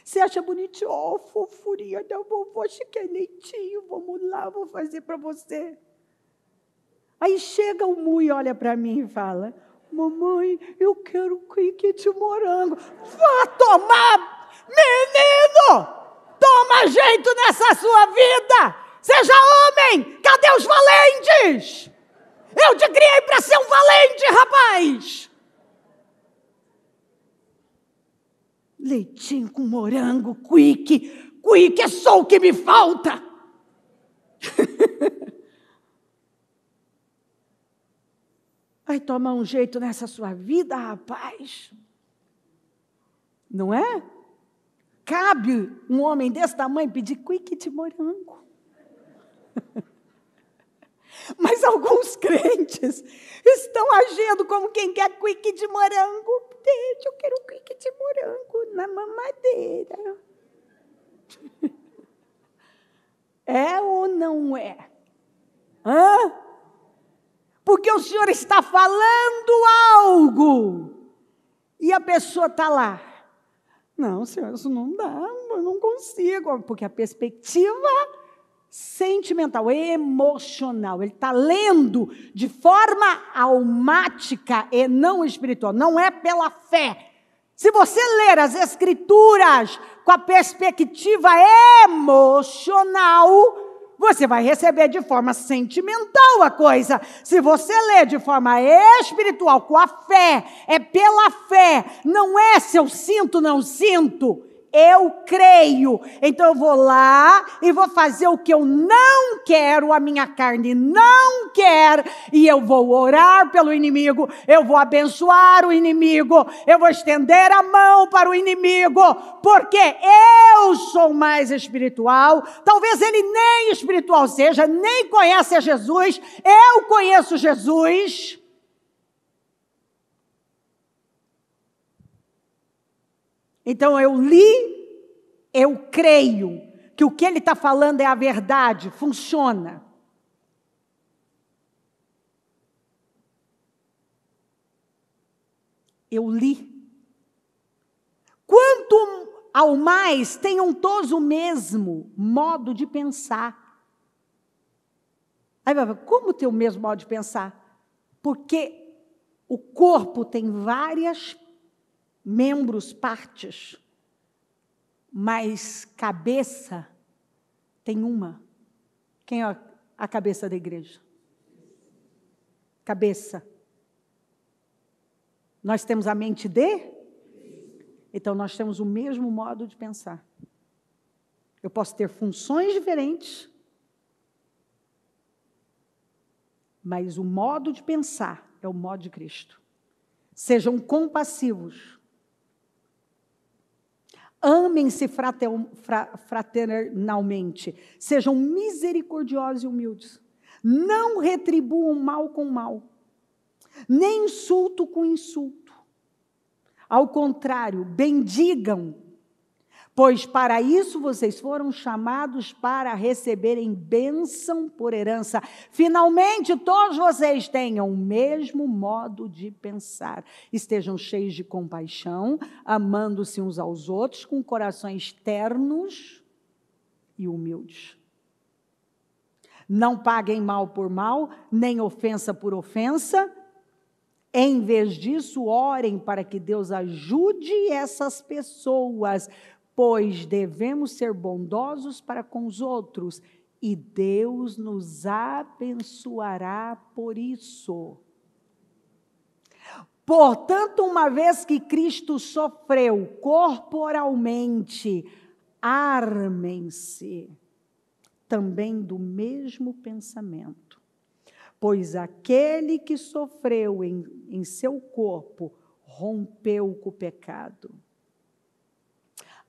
Você acha bonitinho? Oh, fofurinha da vovó, acho que é leitinho, vamos lá, vou fazer para você. Aí chega o Mui, olha para mim e fala, mamãe, eu quero Quick de morango. Vá tomar, menino! Toma jeito nessa sua vida! Seja homem! Cadê os valentes? Eu te criei para ser um valente, rapaz! Leitinho com morango, Quick é só o que me falta! Vai tomar um jeito nessa sua vida, rapaz? Não é? Cabe um homem desse tamanho pedir Quick de morango? Mas alguns crentes estão agindo como quem quer quick de morango. Gente, eu quero quick de morango na mamadeira. É ou não é? Hã? Porque o Senhor está falando algo e a pessoa está lá. Não, Senhor, isso não dá, eu não consigo. Porque a perspectiva sentimental, emocional, ele está lendo de forma almática e não espiritual, não é pela fé. Se você ler as Escrituras com a perspectiva emocional, você vai receber de forma sentimental a coisa. Se você ler de forma espiritual, com a fé, é pela fé, não é se eu sinto, não sinto. Eu creio, então eu vou lá e vou fazer o que eu não quero, a minha carne não quer, e eu vou orar pelo inimigo, eu vou abençoar o inimigo, eu vou estender a mão para o inimigo, porque eu sou mais espiritual, talvez ele nem espiritual seja, nem conhece a Jesus, eu conheço Jesus. Então eu li, eu creio que o que ele está falando é a verdade, funciona. Eu li. Quanto ao mais, tenham todos o mesmo modo de pensar. Aí vai falar, como ter o mesmo modo de pensar? Porque o corpo tem várias membros, partes, mas cabeça tem uma. Quem é a cabeça da igreja? Cabeça. Nós temos a mente de? Então nós temos o mesmo modo de pensar. Eu posso ter funções diferentes, mas o modo de pensar é o modo de Cristo. Sejam compassivos. Amem-se fraternalmente, sejam misericordiosos e humildes. Não retribuam mal com mal, nem insulto com insulto. Ao contrário, bendigam, pois para isso vocês foram chamados para receberem bênção por herança. Finalmente, todos vocês tenham o mesmo modo de pensar. Estejam cheios de compaixão, amando-se uns aos outros, com corações ternos e humildes. Não paguem mal por mal, nem ofensa por ofensa. Em vez disso, orem para que Deus ajude essas pessoas, pois devemos ser bondosos para com os outros, e Deus nos abençoará por isso. Portanto, uma vez que Cristo sofreu corporalmente, armem-se também do mesmo pensamento, pois aquele que sofreu em seu corpo rompeu com o pecado.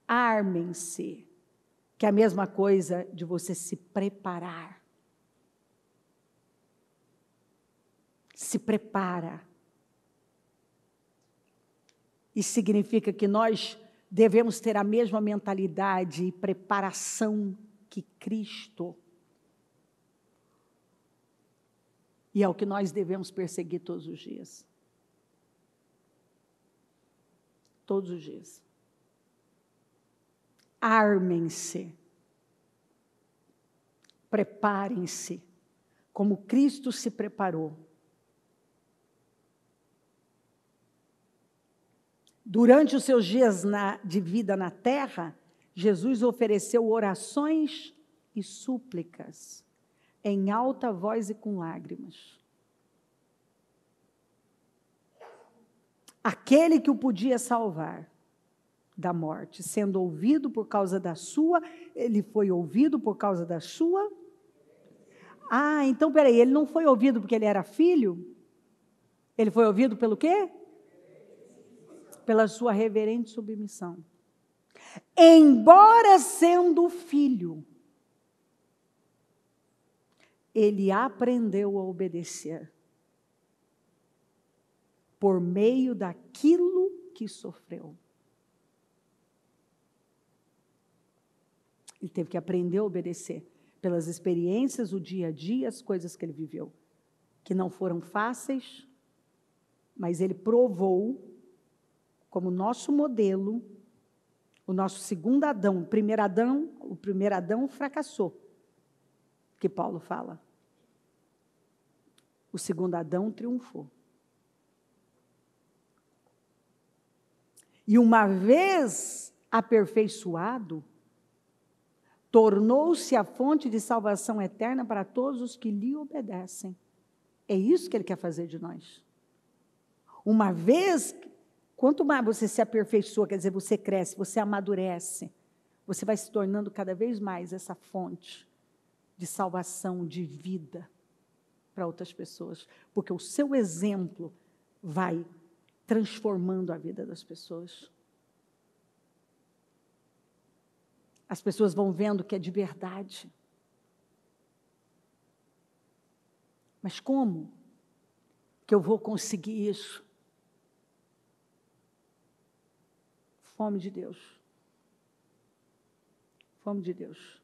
Armem-se, que é a mesma coisa de você se preparar. Se prepara. Isso significa que nós devemos ter a mesma mentalidade e preparação que Cristo. E é o que nós devemos perseguir todos os dias. Todos os dias. Armem-se, preparem-se, como Cristo se preparou. Durante os seus dias de vida na terra, Jesus ofereceu orações e súplicas, em alta voz e com lágrimas. Aquele que o podia salvar da morte, sendo ouvido por causa da sua, ele foi ouvido por causa da sua. Ah, então peraí, ele não foi ouvido porque ele era filho? Ele foi ouvido pelo quê? Pela sua reverente submissão. Embora sendo filho, ele aprendeu a obedecer. por meio daquilo que sofreu. Ele teve que aprender a obedecer pelas experiências, o dia a dia, as coisas que ele viveu, que não foram fáceis, mas ele provou como nosso modelo, o nosso segundo Adão. O primeiro Adão fracassou, que Paulo fala. O segundo Adão triunfou. E uma vez aperfeiçoado, tornou-se a fonte de salvação eterna para todos os que lhe obedecem. É isso que ele quer fazer de nós. Uma vez, quanto mais você se aperfeiçoa, quer dizer, você cresce, você amadurece, você vai se tornando cada vez mais essa fonte de salvação, de vida para outras pessoas, porque o seu exemplo vai transformando a vida das pessoas. As pessoas vão vendo que é de verdade. Mas como que eu vou conseguir isso? Fome de Deus. Fome de Deus.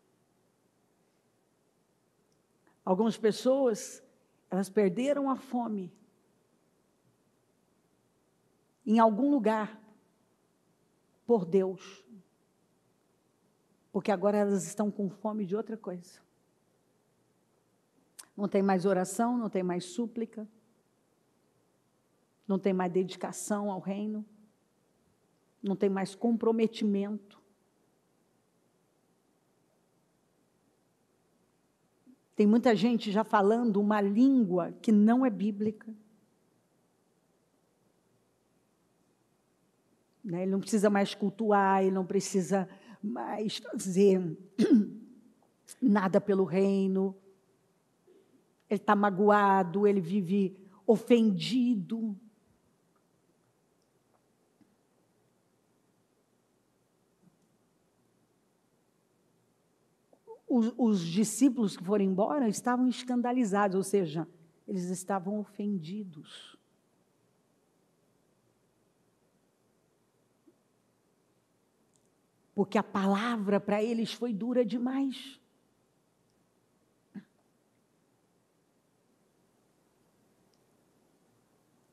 Algumas pessoas, elas perderam a fome em algum lugar por Deus, porque agora elas estão com fome de outra coisa. Não tem mais oração, não tem mais súplica, não tem mais dedicação ao reino, não tem mais comprometimento. Tem muita gente já falando uma língua que não é bíblica. Ele não precisa mais cultuar, ele não precisa mais fazer nada pelo reino. Ele está magoado, ele vive ofendido. Os discípulos que foram embora estavam escandalizados, ou seja, eles estavam ofendidos. Porque a palavra para eles foi dura demais.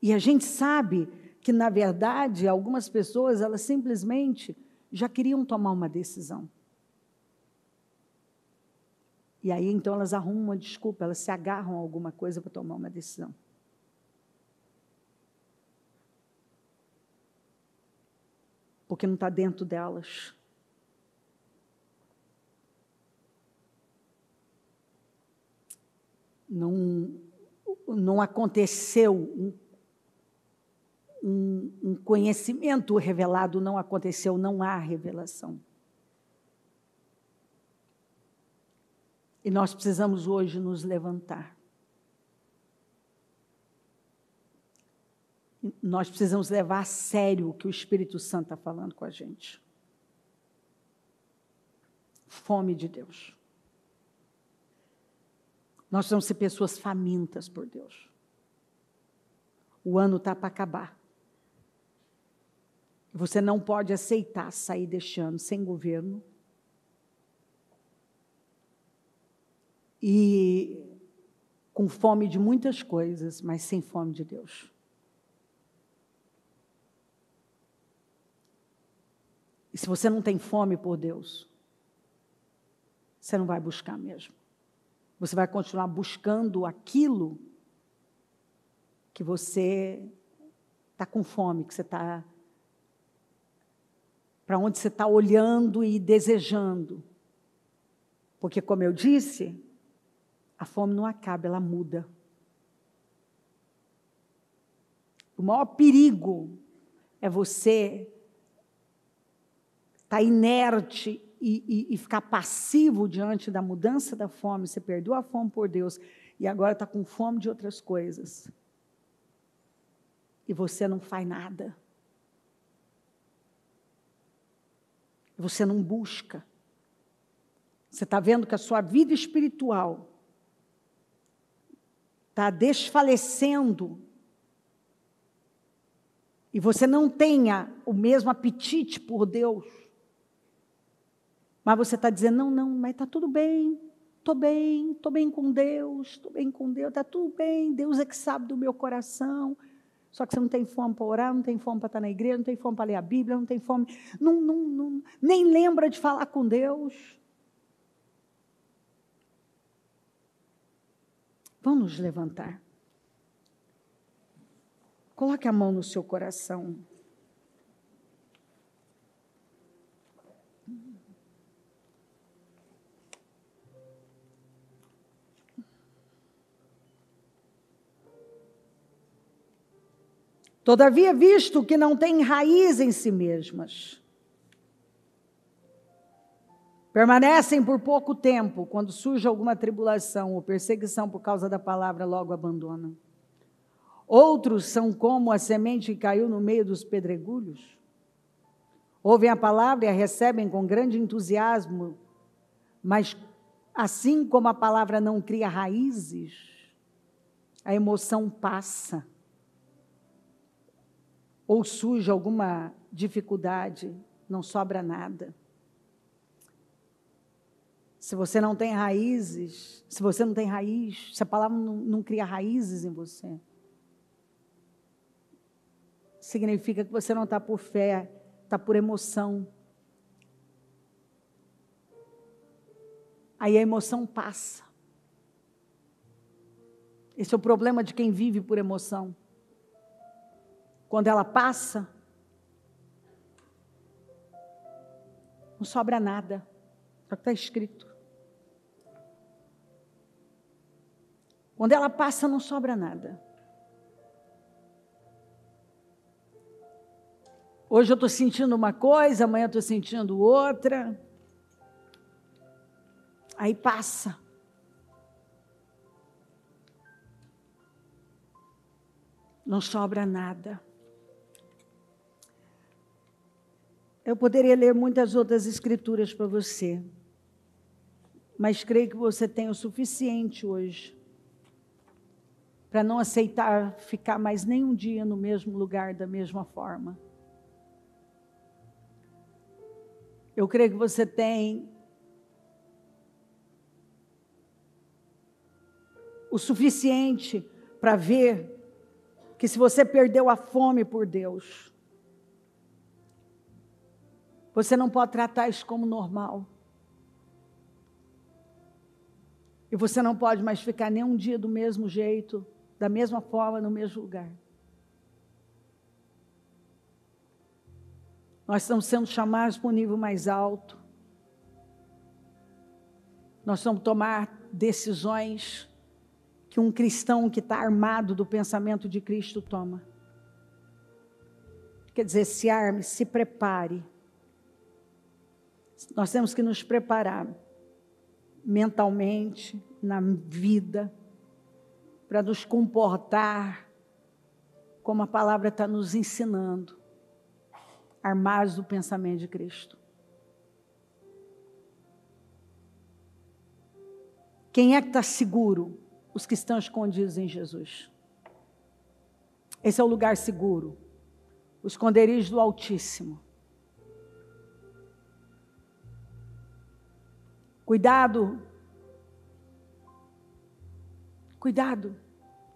E a gente sabe que, na verdade, algumas pessoas, elas simplesmente já queriam tomar uma decisão. E aí, então, elas arrumam uma desculpa, elas se agarram a alguma coisa para tomar uma decisão. Porque não está dentro delas. Não aconteceu um conhecimento revelado, não aconteceu, não há revelação. E nós precisamos hoje nos levantar. Nós precisamos levar a sério o que o Espírito Santo está falando com a gente. Fome de Deus. Nós precisamos ser pessoas famintas por Deus. O ano está para acabar. Você não pode aceitar sair deste ano sem governo. E com fome de muitas coisas, mas sem fome de Deus. E se você não tem fome por Deus, você não vai buscar mesmo. Você vai continuar buscando aquilo que você está com fome, que você está... para onde você está olhando e desejando. Porque, como eu disse, a fome não acaba, ela muda. O maior perigo é você estar inerte e ficar passivo diante da mudança da fome. Você perdeu a fome por Deus e agora está com fome de outras coisas. E você não faz nada. Você não busca. Você está vendo que a sua vida espiritual está desfalecendo e você não tenha o mesmo apetite por Deus, mas você está dizendo, não, mas está tudo bem, estou bem com Deus, está tudo bem, Deus é que sabe do meu coração. Só que você não tem fome para orar, não tem fome para estar na igreja, não tem fome para ler a Bíblia, não tem fome, nem lembra de falar com Deus. Vamos nos levantar. Coloque a mão no seu coração. Todavia, visto que não tem raiz em si mesmas, permanecem por pouco tempo, quando surge alguma tribulação ou perseguição por causa da palavra, logo abandonam. Outros são como a semente que caiu no meio dos pedregulhos. Ouvem a palavra e a recebem com grande entusiasmo, mas assim como a palavra não cria raízes, a emoção passa. Ou surge alguma dificuldade, não sobra nada. Se você não tem raízes, se você não tem raiz, se a palavra não cria raízes em você, significa que você não está por fé, está por emoção. Aí a emoção passa. Esse é o problema de quem vive por emoção. Quando ela passa, não sobra nada. É o que está escrito. Quando ela passa, não sobra nada. Hoje eu estou sentindo uma coisa, amanhã eu estou sentindo outra. Aí passa. Não sobra nada. Eu poderia ler muitas outras escrituras para você, mas creio que você tem o suficiente hoje para não aceitar ficar mais nenhum dia no mesmo lugar, da mesma forma. Eu creio que você tem o suficiente para ver que se você perdeu a fome por Deus, você não pode tratar isso como normal. E você não pode mais ficar nem um dia do mesmo jeito, da mesma forma, no mesmo lugar. Nós estamos sendo chamados para um nível mais alto. Nós vamos tomar decisões que um cristão que está armado do pensamento de Cristo toma. Quer dizer, se arme, se prepare. Nós temos que nos preparar mentalmente, na vida, para nos comportar como a palavra está nos ensinando, armados do pensamento de Cristo. Quem é que está seguro? Os que estão escondidos em Jesus. Esse é o lugar seguro, o esconderijo do Altíssimo. Cuidado,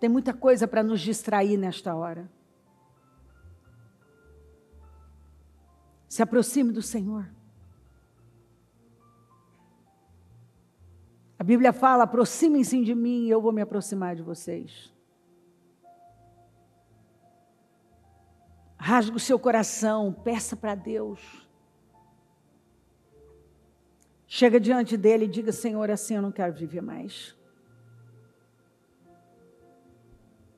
tem muita coisa para nos distrair nesta hora. Se aproxime do Senhor. A Bíblia fala, aproximem-se de mim e eu vou me aproximar de vocês. Rasgue o seu coração, peça para Deus. Chega diante dele e diga, Senhor, assim eu não quero viver mais.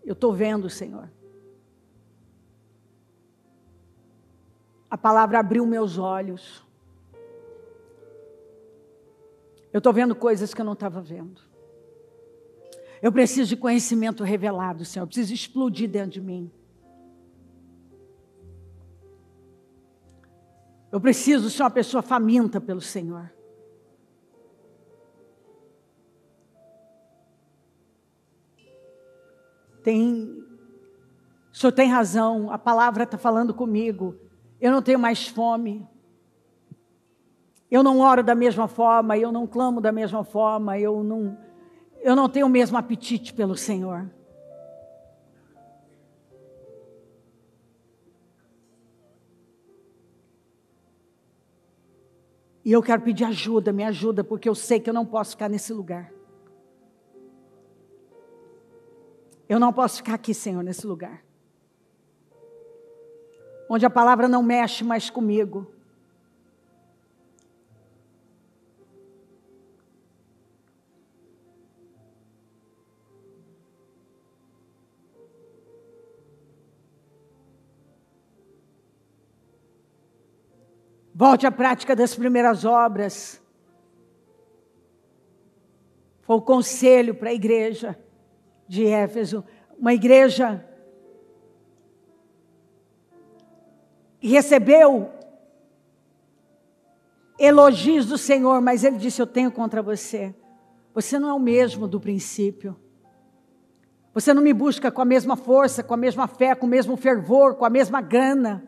Eu estou vendo, Senhor. A palavra abriu meus olhos. Eu estou vendo coisas que eu não estava vendo. Eu preciso de conhecimento revelado, Senhor. Eu preciso explodir dentro de mim. Eu preciso ser uma pessoa faminta pelo Senhor. Tem O senhor tem razão, a palavra está falando comigo. Eu não tenho mais fome. Eu não oro da mesma forma, eu não clamo da mesma forma, eu não tenho o mesmo apetite pelo Senhor. E eu quero pedir ajuda, me ajuda, porque eu sei que eu não posso ficar nesse lugar. Eu não posso ficar aqui, Senhor, nesse lugar. Onde a palavra não mexe mais comigo. Volte à prática das primeiras obras. Foi o conselho para a igreja de Éfeso. Uma igreja que recebeu elogios do Senhor, mas ele disse: eu tenho contra você. Você não é o mesmo do princípio. Você não me busca com a mesma força, com a mesma fé, com o mesmo fervor, com a mesma gana.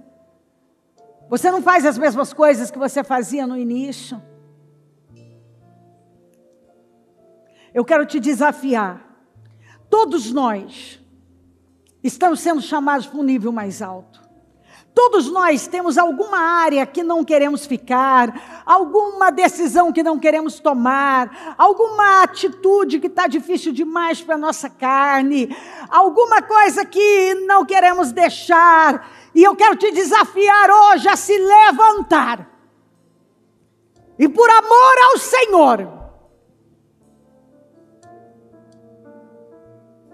Você não faz as mesmas coisas que você fazia no início. Eu quero te desafiar. Todos nós estamos sendo chamados para um nível mais alto. Todos nós temos alguma área que não queremos ficar, alguma decisão que não queremos tomar, alguma atitude que está difícil demais para a nossa carne, alguma coisa que não queremos deixar. E eu quero te desafiar hoje a se levantar. E por amor ao Senhor,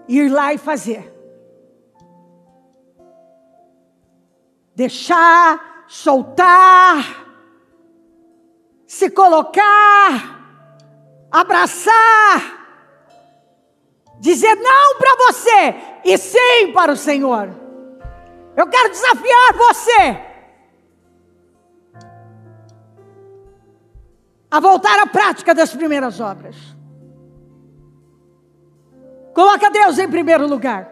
ir lá e fazer. Deixar, soltar, se colocar, abraçar, dizer não para você e sim para o Senhor. Eu quero desafiar você a voltar à prática das primeiras obras. Coloca Deus em primeiro lugar.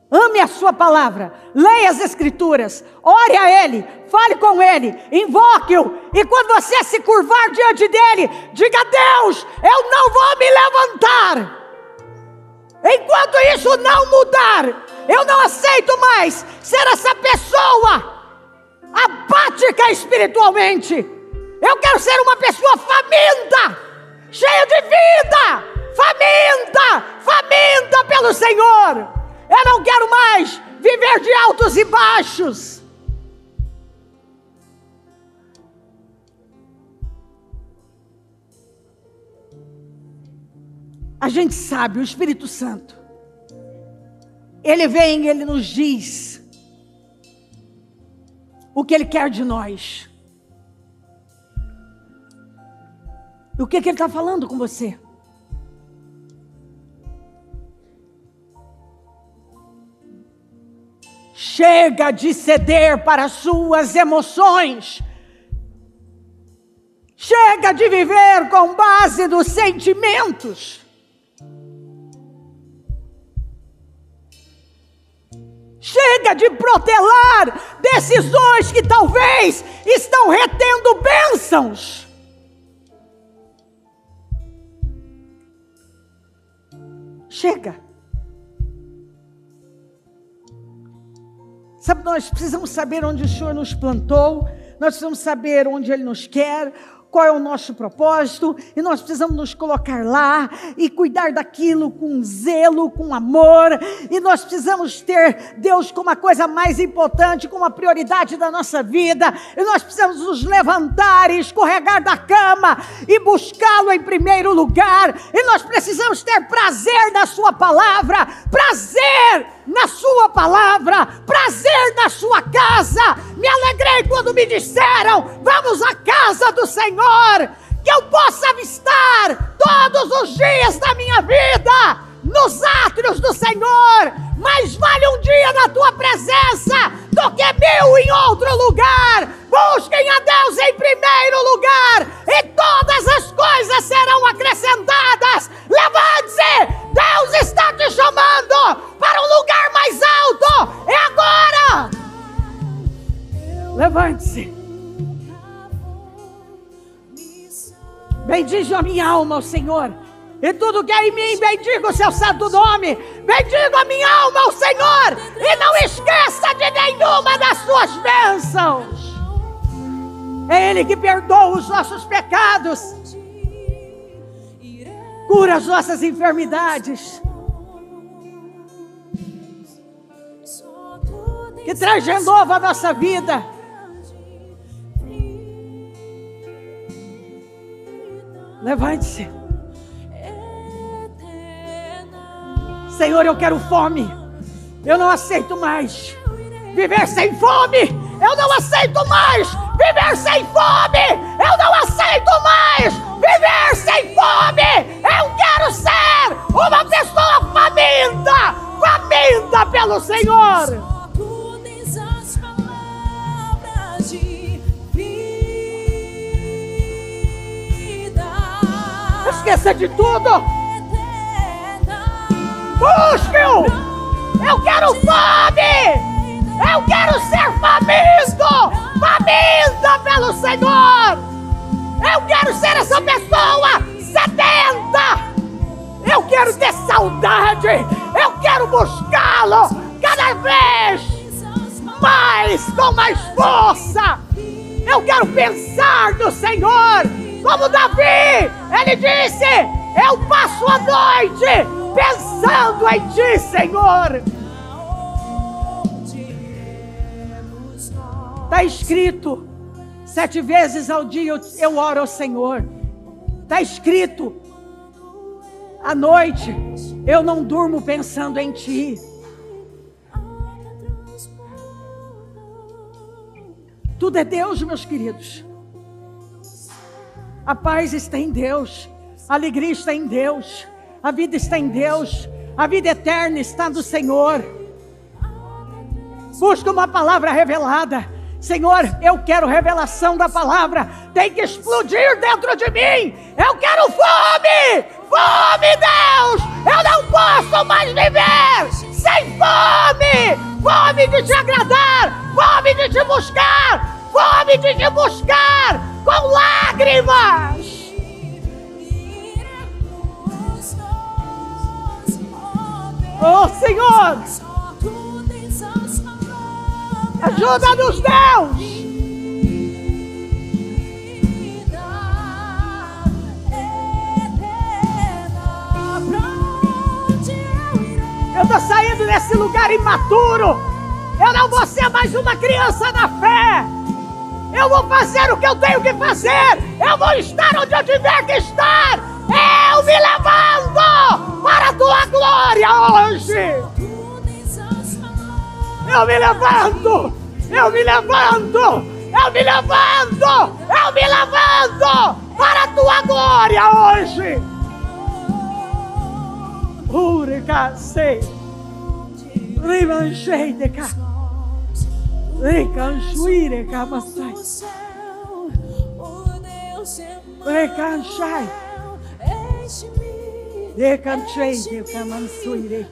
Ame a sua palavra, leia as escrituras, ore a Ele, fale com Ele, invoque-o. E quando você se curvar diante dEle, diga: Deus, eu não vou me levantar. Enquanto isso não mudar, eu não aceito mais ser essa pessoa apática espiritualmente. Eu quero ser uma pessoa faminta, cheia de vida, faminta pelo Senhor. Eu não quero mais viver de altos e baixos. A gente sabe, o Espírito Santo, Ele vem, Ele nos diz o que Ele quer de nós. E o que Ele está falando com você? Chega de ceder para as suas emoções. Chega de viver com base nos sentimentos. Chega de protelar decisões que talvez estão retendo bênçãos. Chega. Sabe, nós precisamos saber onde o Senhor nos plantou, nós precisamos saber onde Ele nos quer, qual é o nosso propósito, e nós precisamos nos colocar lá e cuidar daquilo com zelo, com amor, e nós precisamos ter Deus como a coisa mais importante, como a prioridade da nossa vida, e nós precisamos nos levantar e escorregar da cama e buscá-lo em primeiro lugar, e nós precisamos ter prazer na sua palavra, prazer na sua palavra, prazer na sua casa. Me alegrei quando me disseram: vamos à casa do Senhor, que eu possa avistar todos os dias da minha vida nos átrios do Senhor. Mais vale um dia na tua presença do que 1000 em outro lugar. Busquem a Deus em primeiro lugar e todas as coisas serão acrescentadas. Levante-se, Deus está te chamando para um Bendize a minha alma ao Senhor. E tudo que é em mim, bendiga o seu santo nome. Bendiga a minha alma ao Senhor. E não esqueça de nenhuma das suas bênçãos. É Ele que perdoa os nossos pecados. Cura as nossas enfermidades. Que traz de novo a nossa vida. Levante-se. Senhor, eu quero fome. Eu não aceito mais viver sem fome. Eu não aceito mais viver sem fome. Eu não aceito mais viver sem fome. Eu quero ser uma pessoa faminta. Faminta pelo Senhor. Esqueça de tudo. Busque-o. Eu quero fome. Eu quero ser faminto. Faminta pelo Senhor. Eu quero ser essa pessoa sedenta. Eu quero ter saudade. Eu quero buscá-lo cada vez mais, com mais força. Eu quero pensar no Senhor. Como Davi, ele disse: eu passo a noite pensando em Ti, Senhor. Está escrito: 7 vezes ao dia eu oro ao Senhor. Está escrito: à noite eu não durmo pensando em Ti. Tudo é Deus, meus queridos. A paz está em Deus, a alegria está em Deus, a vida está em Deus, a vida eterna está no Senhor. Busca uma palavra revelada. Senhor, eu quero revelação da palavra. Tem que explodir dentro de mim. Eu quero fome. Fome, Deus. Eu não posso mais viver sem fome. Fome de Te agradar. Fome de Te buscar. Fome de Te buscar com lágrimas. Oh, Senhor, ajuda-nos, Deus. Eu estou saindo desse lugar imaturo. Eu não vou ser mais uma criança na fé. Eu vou fazer o que eu tenho que fazer. Eu vou estar onde eu tiver que estar. Eu me levanto para a Tua glória hoje. Eu me levanto. Eu me levanto. Eu me levanto. Eu me levanto para a Tua glória hoje. Uricacei. Rimanchei de cá. Recanchuire camassai. Recanchai. Recanchei de camansuire.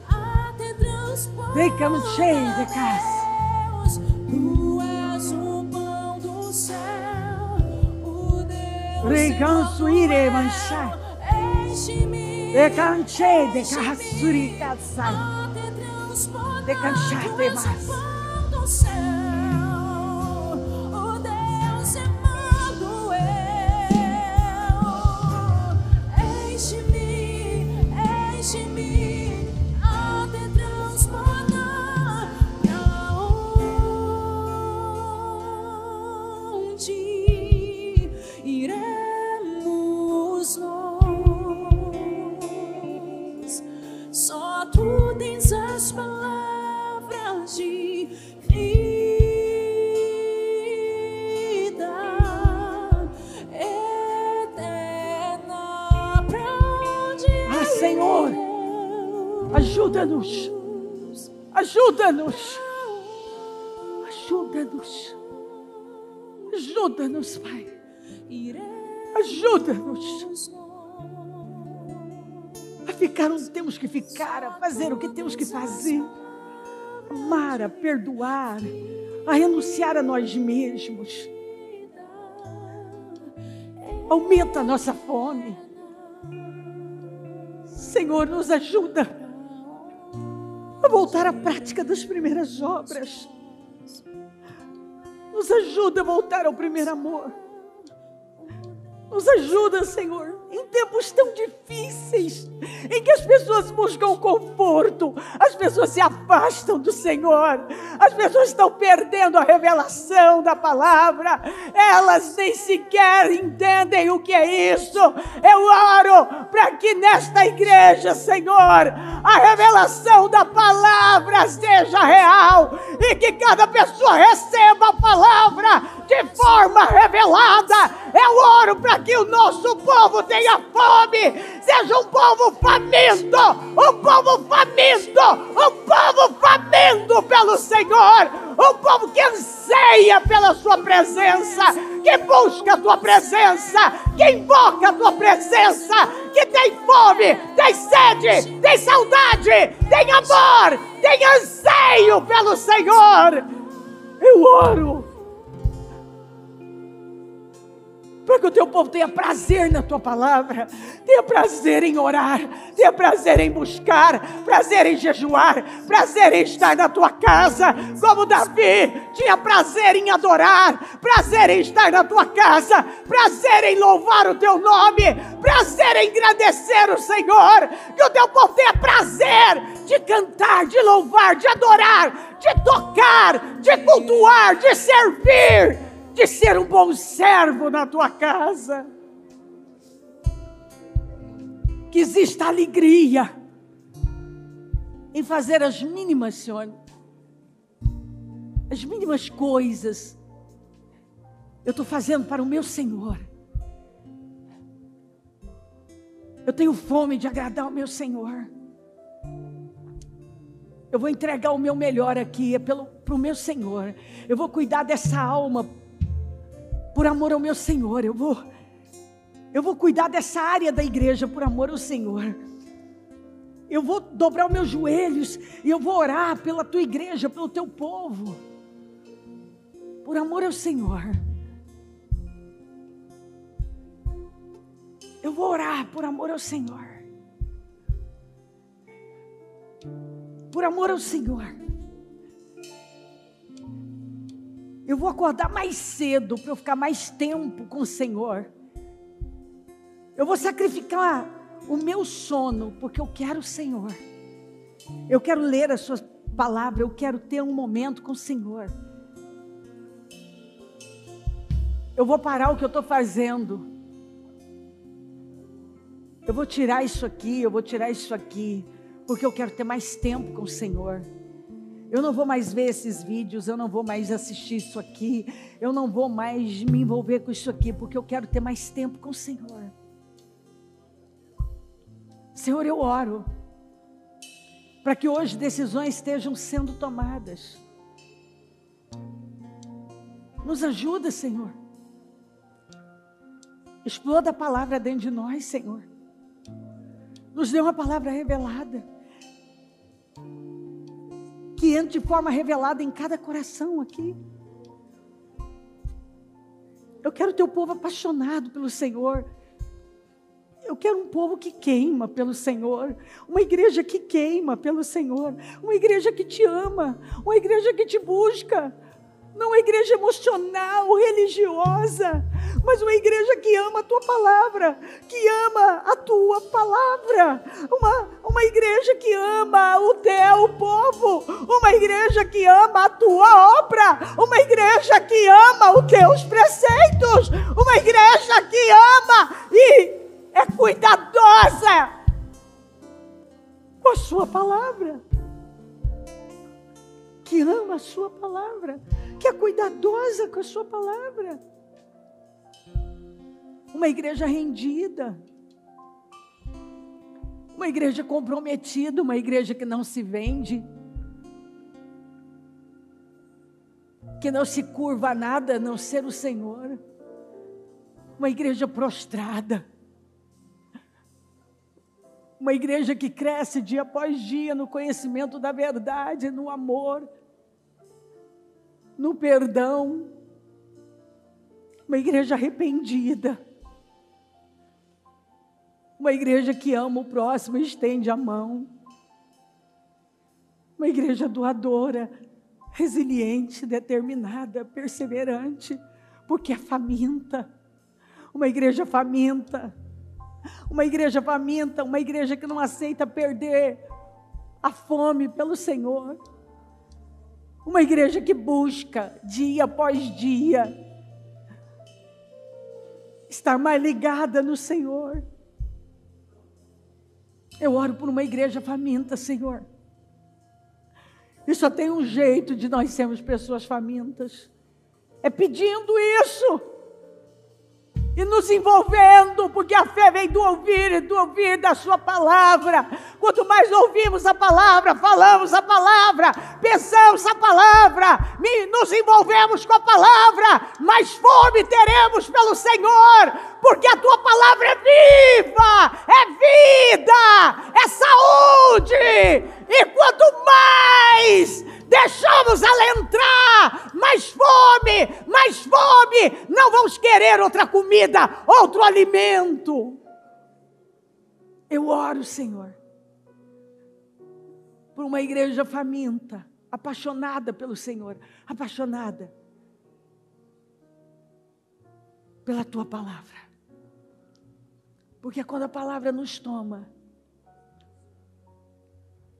Recanchei de casa. Recanchuire manchai. Recanchei de cassuri cassai. Recanchai de mais. Senhor, ajuda-nos, ajuda-nos, ajuda-nos, ajuda-nos, Pai, ajuda-nos a ficar onde temos que ficar, a fazer o que temos que fazer, amar, a perdoar, a renunciar a nós mesmos. Aumenta a nossa fome. Senhor, nos ajuda a voltar à prática das primeiras obras. Nos ajuda a voltar ao primeiro amor. Nos ajuda, Senhor, em tempos tão difíceis, em que as pessoas buscam conforto, as pessoas se afastam do Senhor, as pessoas estão perdendo a revelação da palavra, elas nem sequer entendem o que é isso. Eu oro para que nesta igreja, Senhor, a revelação da palavra seja real e que cada pessoa receba a palavra de forma revelada. Eu oro para que o nosso povo tenha fome, seja um povo faminto, um povo faminto, um povo faminto pelo Senhor, um povo que anseia pela sua presença, que busca a tua presença, que invoca a tua presença, que tem fome, tem sede, tem saudade, tem amor, tem anseio pelo Senhor. Eu oro para que o teu povo tenha prazer na tua palavra, tenha prazer em orar, tenha prazer em buscar, prazer em jejuar, prazer em estar na tua casa, como Davi tinha prazer em adorar, prazer em estar na tua casa, prazer em louvar o teu nome, prazer em agradecer o Senhor, que o teu povo tenha prazer de cantar, de louvar, de adorar, de tocar, de cultuar, de servir, de ser um bom servo na tua casa. Que exista alegria em fazer as mínimas, Senhor, as mínimas coisas. Eu estou fazendo para o meu Senhor. Eu tenho fome de agradar o meu Senhor. Eu vou entregar o meu melhor aqui, para o meu Senhor. Eu vou cuidar dessa alma por amor ao meu Senhor. Eu vou cuidar dessa área da igreja por amor ao Senhor. Eu vou dobrar os meus joelhos e eu vou orar pela tua igreja, pelo teu povo, por amor ao Senhor. Eu vou orar por amor ao Senhor. Por amor ao Senhor. Eu vou acordar mais cedo para eu ficar mais tempo com o Senhor. Eu vou sacrificar o meu sono porque eu quero o Senhor. Eu quero ler a sua palavra, eu quero ter um momento com o Senhor. Eu vou parar o que eu estou fazendo. Eu vou tirar isso aqui, eu vou tirar isso aqui, porque eu quero ter mais tempo com o Senhor. Eu não vou mais ver esses vídeos, eu não vou mais assistir isso aqui, eu não vou mais me envolver com isso aqui, porque eu quero ter mais tempo com o Senhor. Senhor, eu oro para que hoje decisões estejam sendo tomadas. Nos ajuda, Senhor. Exploda a palavra dentro de nós, Senhor. Nos dê uma palavra revelada, que entre de forma revelada em cada coração aqui. Eu quero teu povo apaixonado pelo Senhor. Eu quero um povo que queima pelo Senhor, uma igreja que queima pelo Senhor, uma igreja que te ama, uma igreja que te busca, não uma igreja emocional, religiosa, mas uma igreja que ama a tua palavra, que ama a tua palavra, uma igreja que ama o teu povo, uma igreja que ama a tua obra, uma igreja que ama os teus preceitos, uma igreja que ama e é cuidadosa com a sua palavra, que ama a sua palavra, que é cuidadosa com a sua palavra. Uma igreja rendida, uma igreja comprometida, uma igreja que não se vende, que não se curva a nada a não ser o Senhor, uma igreja prostrada, uma igreja que cresce dia após dia no conhecimento da verdade, no amor, no perdão, uma igreja arrependida, Uma igreja que ama o próximo e estende a mão. Uma igreja doadora, resiliente, determinada, perseverante, porque é faminta. Uma igreja faminta. Uma igreja faminta, uma igreja que não aceita perder a fome pelo Senhor. Uma igreja que busca, dia após dia, estar mais ligada no Senhor. Eu oro por uma igreja faminta, Senhor. E só tem um jeito de nós sermos pessoas famintas. É pedindo isso. E nos envolvendo, porque a fé vem do ouvir e do ouvir da sua palavra. Quanto mais ouvimos a palavra, falamos a palavra, pensamos a palavra, nos envolvemos com a palavra, mais fome teremos pelo Senhor, porque a tua palavra é viva, é vida, é saúde. E quanto mais deixamos ela entrar, mais fome, não vamos querer outra comida, outro alimento. Eu oro, Senhor, por uma igreja faminta, apaixonada pelo Senhor, apaixonada pela tua palavra. Porque quando a palavra nos toma,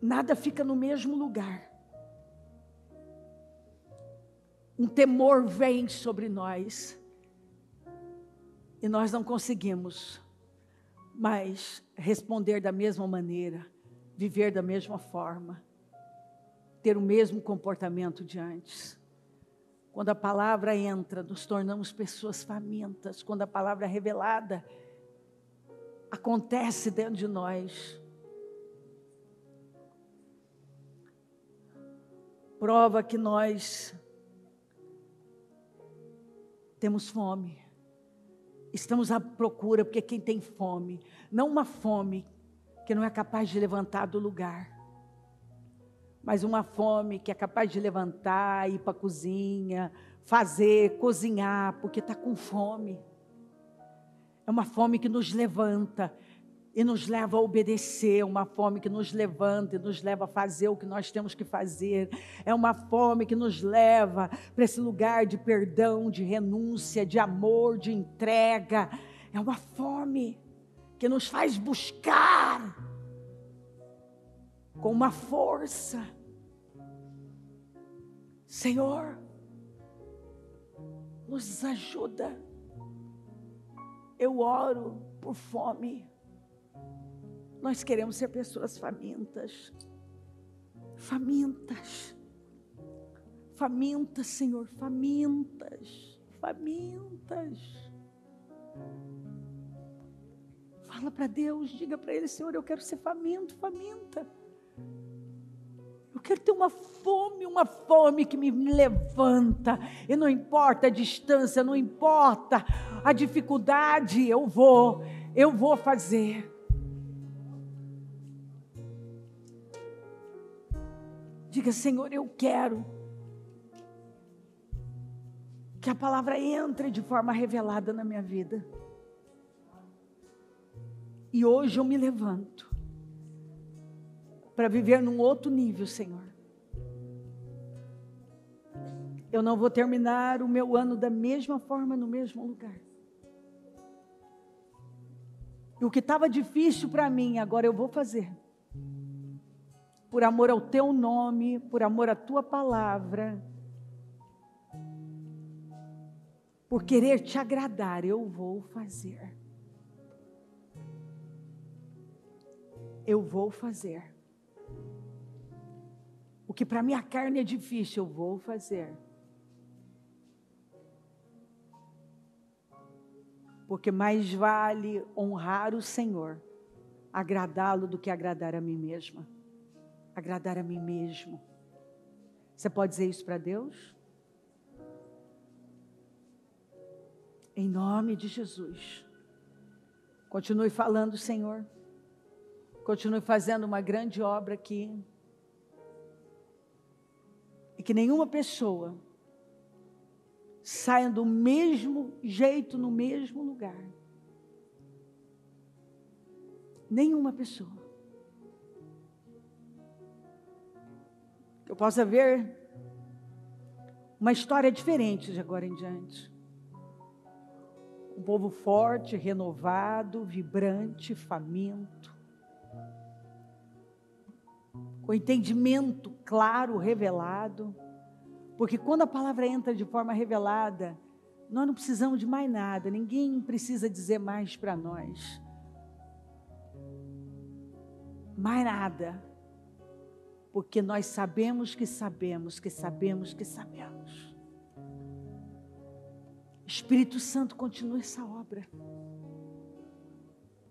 nada fica no mesmo lugar. Um temor vem sobre nós e nós não conseguimos mais responder da mesma maneira, viver da mesma forma, ter o mesmo comportamento de antes. Quando a palavra entra, nos tornamos pessoas famintas. Quando a palavra é revelada, acontece dentro de nós. Prova que nós temos fome, estamos à procura, porque quem tem fome, não uma fome que não é capaz de levantar do lugar, mas uma fome que é capaz de levantar, ir para a cozinha, fazer, cozinhar, porque está com fome. É uma fome que nos levanta e nos leva a obedecer, uma fome que nos levanta e nos leva a fazer o que nós temos que fazer. É uma fome que nos leva para esse lugar de perdão, de renúncia, de amor, de entrega. É uma fome que nos faz buscar com uma força. Senhor, nos ajuda. Eu oro por fome. Nós queremos ser pessoas famintas. Famintas. Famintas, Senhor, famintas. Famintas. Fala para Deus, diga para Ele, Senhor, eu quero ser faminto, faminta. Eu quero ter uma fome que me levanta. E não importa a distância, não importa a dificuldade, eu vou fazer. Diga, Senhor, eu quero que a palavra entre de forma revelada na minha vida. E hoje eu me levanto para viver num outro nível, Senhor. Eu não vou terminar o meu ano da mesma forma, no mesmo lugar. E o que estava difícil para mim, agora eu vou fazer. Por amor ao teu nome, por amor à tua palavra, por querer te agradar, eu vou fazer. Eu vou fazer. O que para minha carne é difícil, eu vou fazer. Porque mais vale honrar o Senhor, agradá-lo, do que agradar a mim mesma. Agradar a mim mesmo. Você pode dizer isso para Deus? Em nome de Jesus. Continue falando, Senhor. Continue fazendo uma grande obra aqui. E que nenhuma pessoa saia do mesmo jeito, no mesmo lugar. Nenhuma pessoa. Eu possa ver uma história diferente de agora em diante. Um povo forte, renovado, vibrante, faminto, com entendimento claro, revelado. Porque quando a palavra entra de forma revelada, nós não precisamos de mais nada, ninguém precisa dizer mais para nós. Mais nada. Porque nós sabemos que sabemos, que sabemos, que sabemos. Espírito Santo, continue essa obra.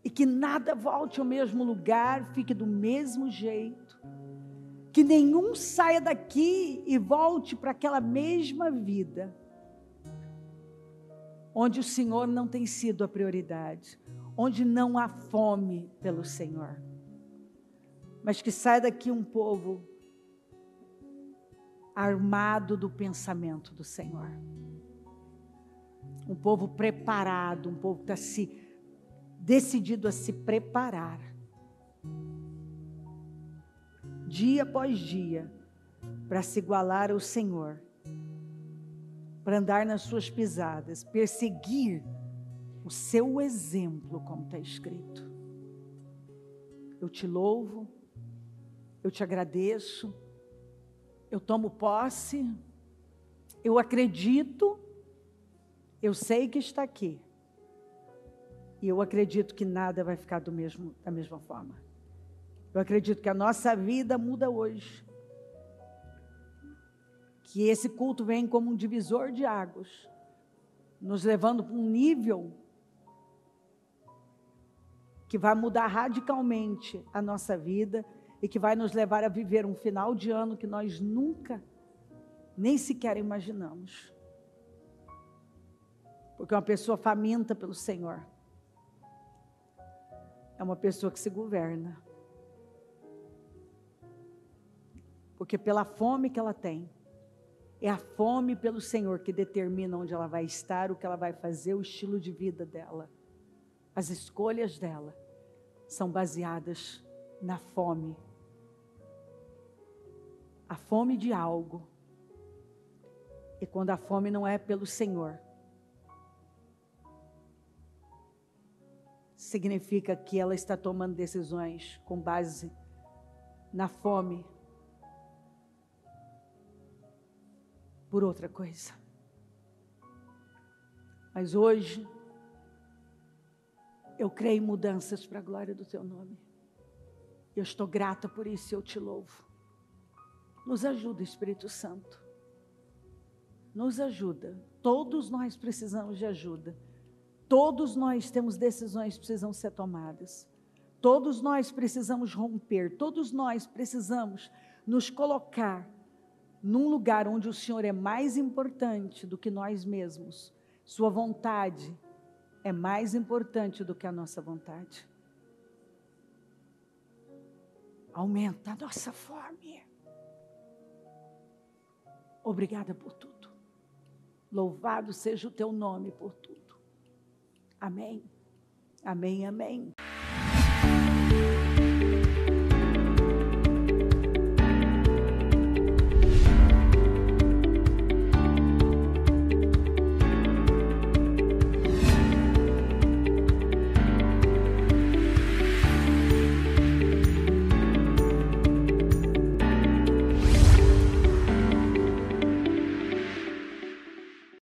E que nada volte ao mesmo lugar, fique do mesmo jeito. Que nenhum saia daqui e volte para aquela mesma vida. Onde o Senhor não tem sido a prioridade. Onde não há fome pelo Senhor. Mas que saia daqui um povo armado do pensamento do Senhor. Um povo preparado, um povo que está decidido a se preparar. Dia após dia, para se igualar ao Senhor. Para andar nas suas pisadas, perseguir o seu exemplo, como está escrito. Eu te louvo. Eu te agradeço, eu tomo posse, eu acredito, eu sei que está aqui. E eu acredito que nada vai ficar da mesma forma. Eu acredito que a nossa vida muda hoje. Que esse culto vem como um divisor de águas, nos levando para um nível que vai mudar radicalmente a nossa vida, e que vai nos levar a viver um final de ano que nós nunca, nem sequer imaginamos. Porque uma pessoa faminta pelo Senhor é uma pessoa que se governa. Porque pela fome que ela tem, é a fome pelo Senhor que determina onde ela vai estar, o que ela vai fazer, o estilo de vida dela. As escolhas dela são baseadas na fome. A fome de algo. E quando a fome não é pelo Senhor, significa que ela está tomando decisões com base na fome por outra coisa. Mas hoje eu creio em mudanças para a glória do teu nome. Eu estou grata por isso e eu te louvo. Nos ajuda, Espírito Santo. Nos ajuda. Todos nós precisamos de ajuda. Todos nós temos decisões que precisam ser tomadas. Todos nós precisamos romper. Todos nós precisamos nos colocar num lugar onde o Senhor é mais importante do que nós mesmos. Sua vontade é mais importante do que a nossa vontade. Aumenta a nossa fome. Obrigada por tudo. Louvado seja o teu nome por tudo. Amém. Amém, amém.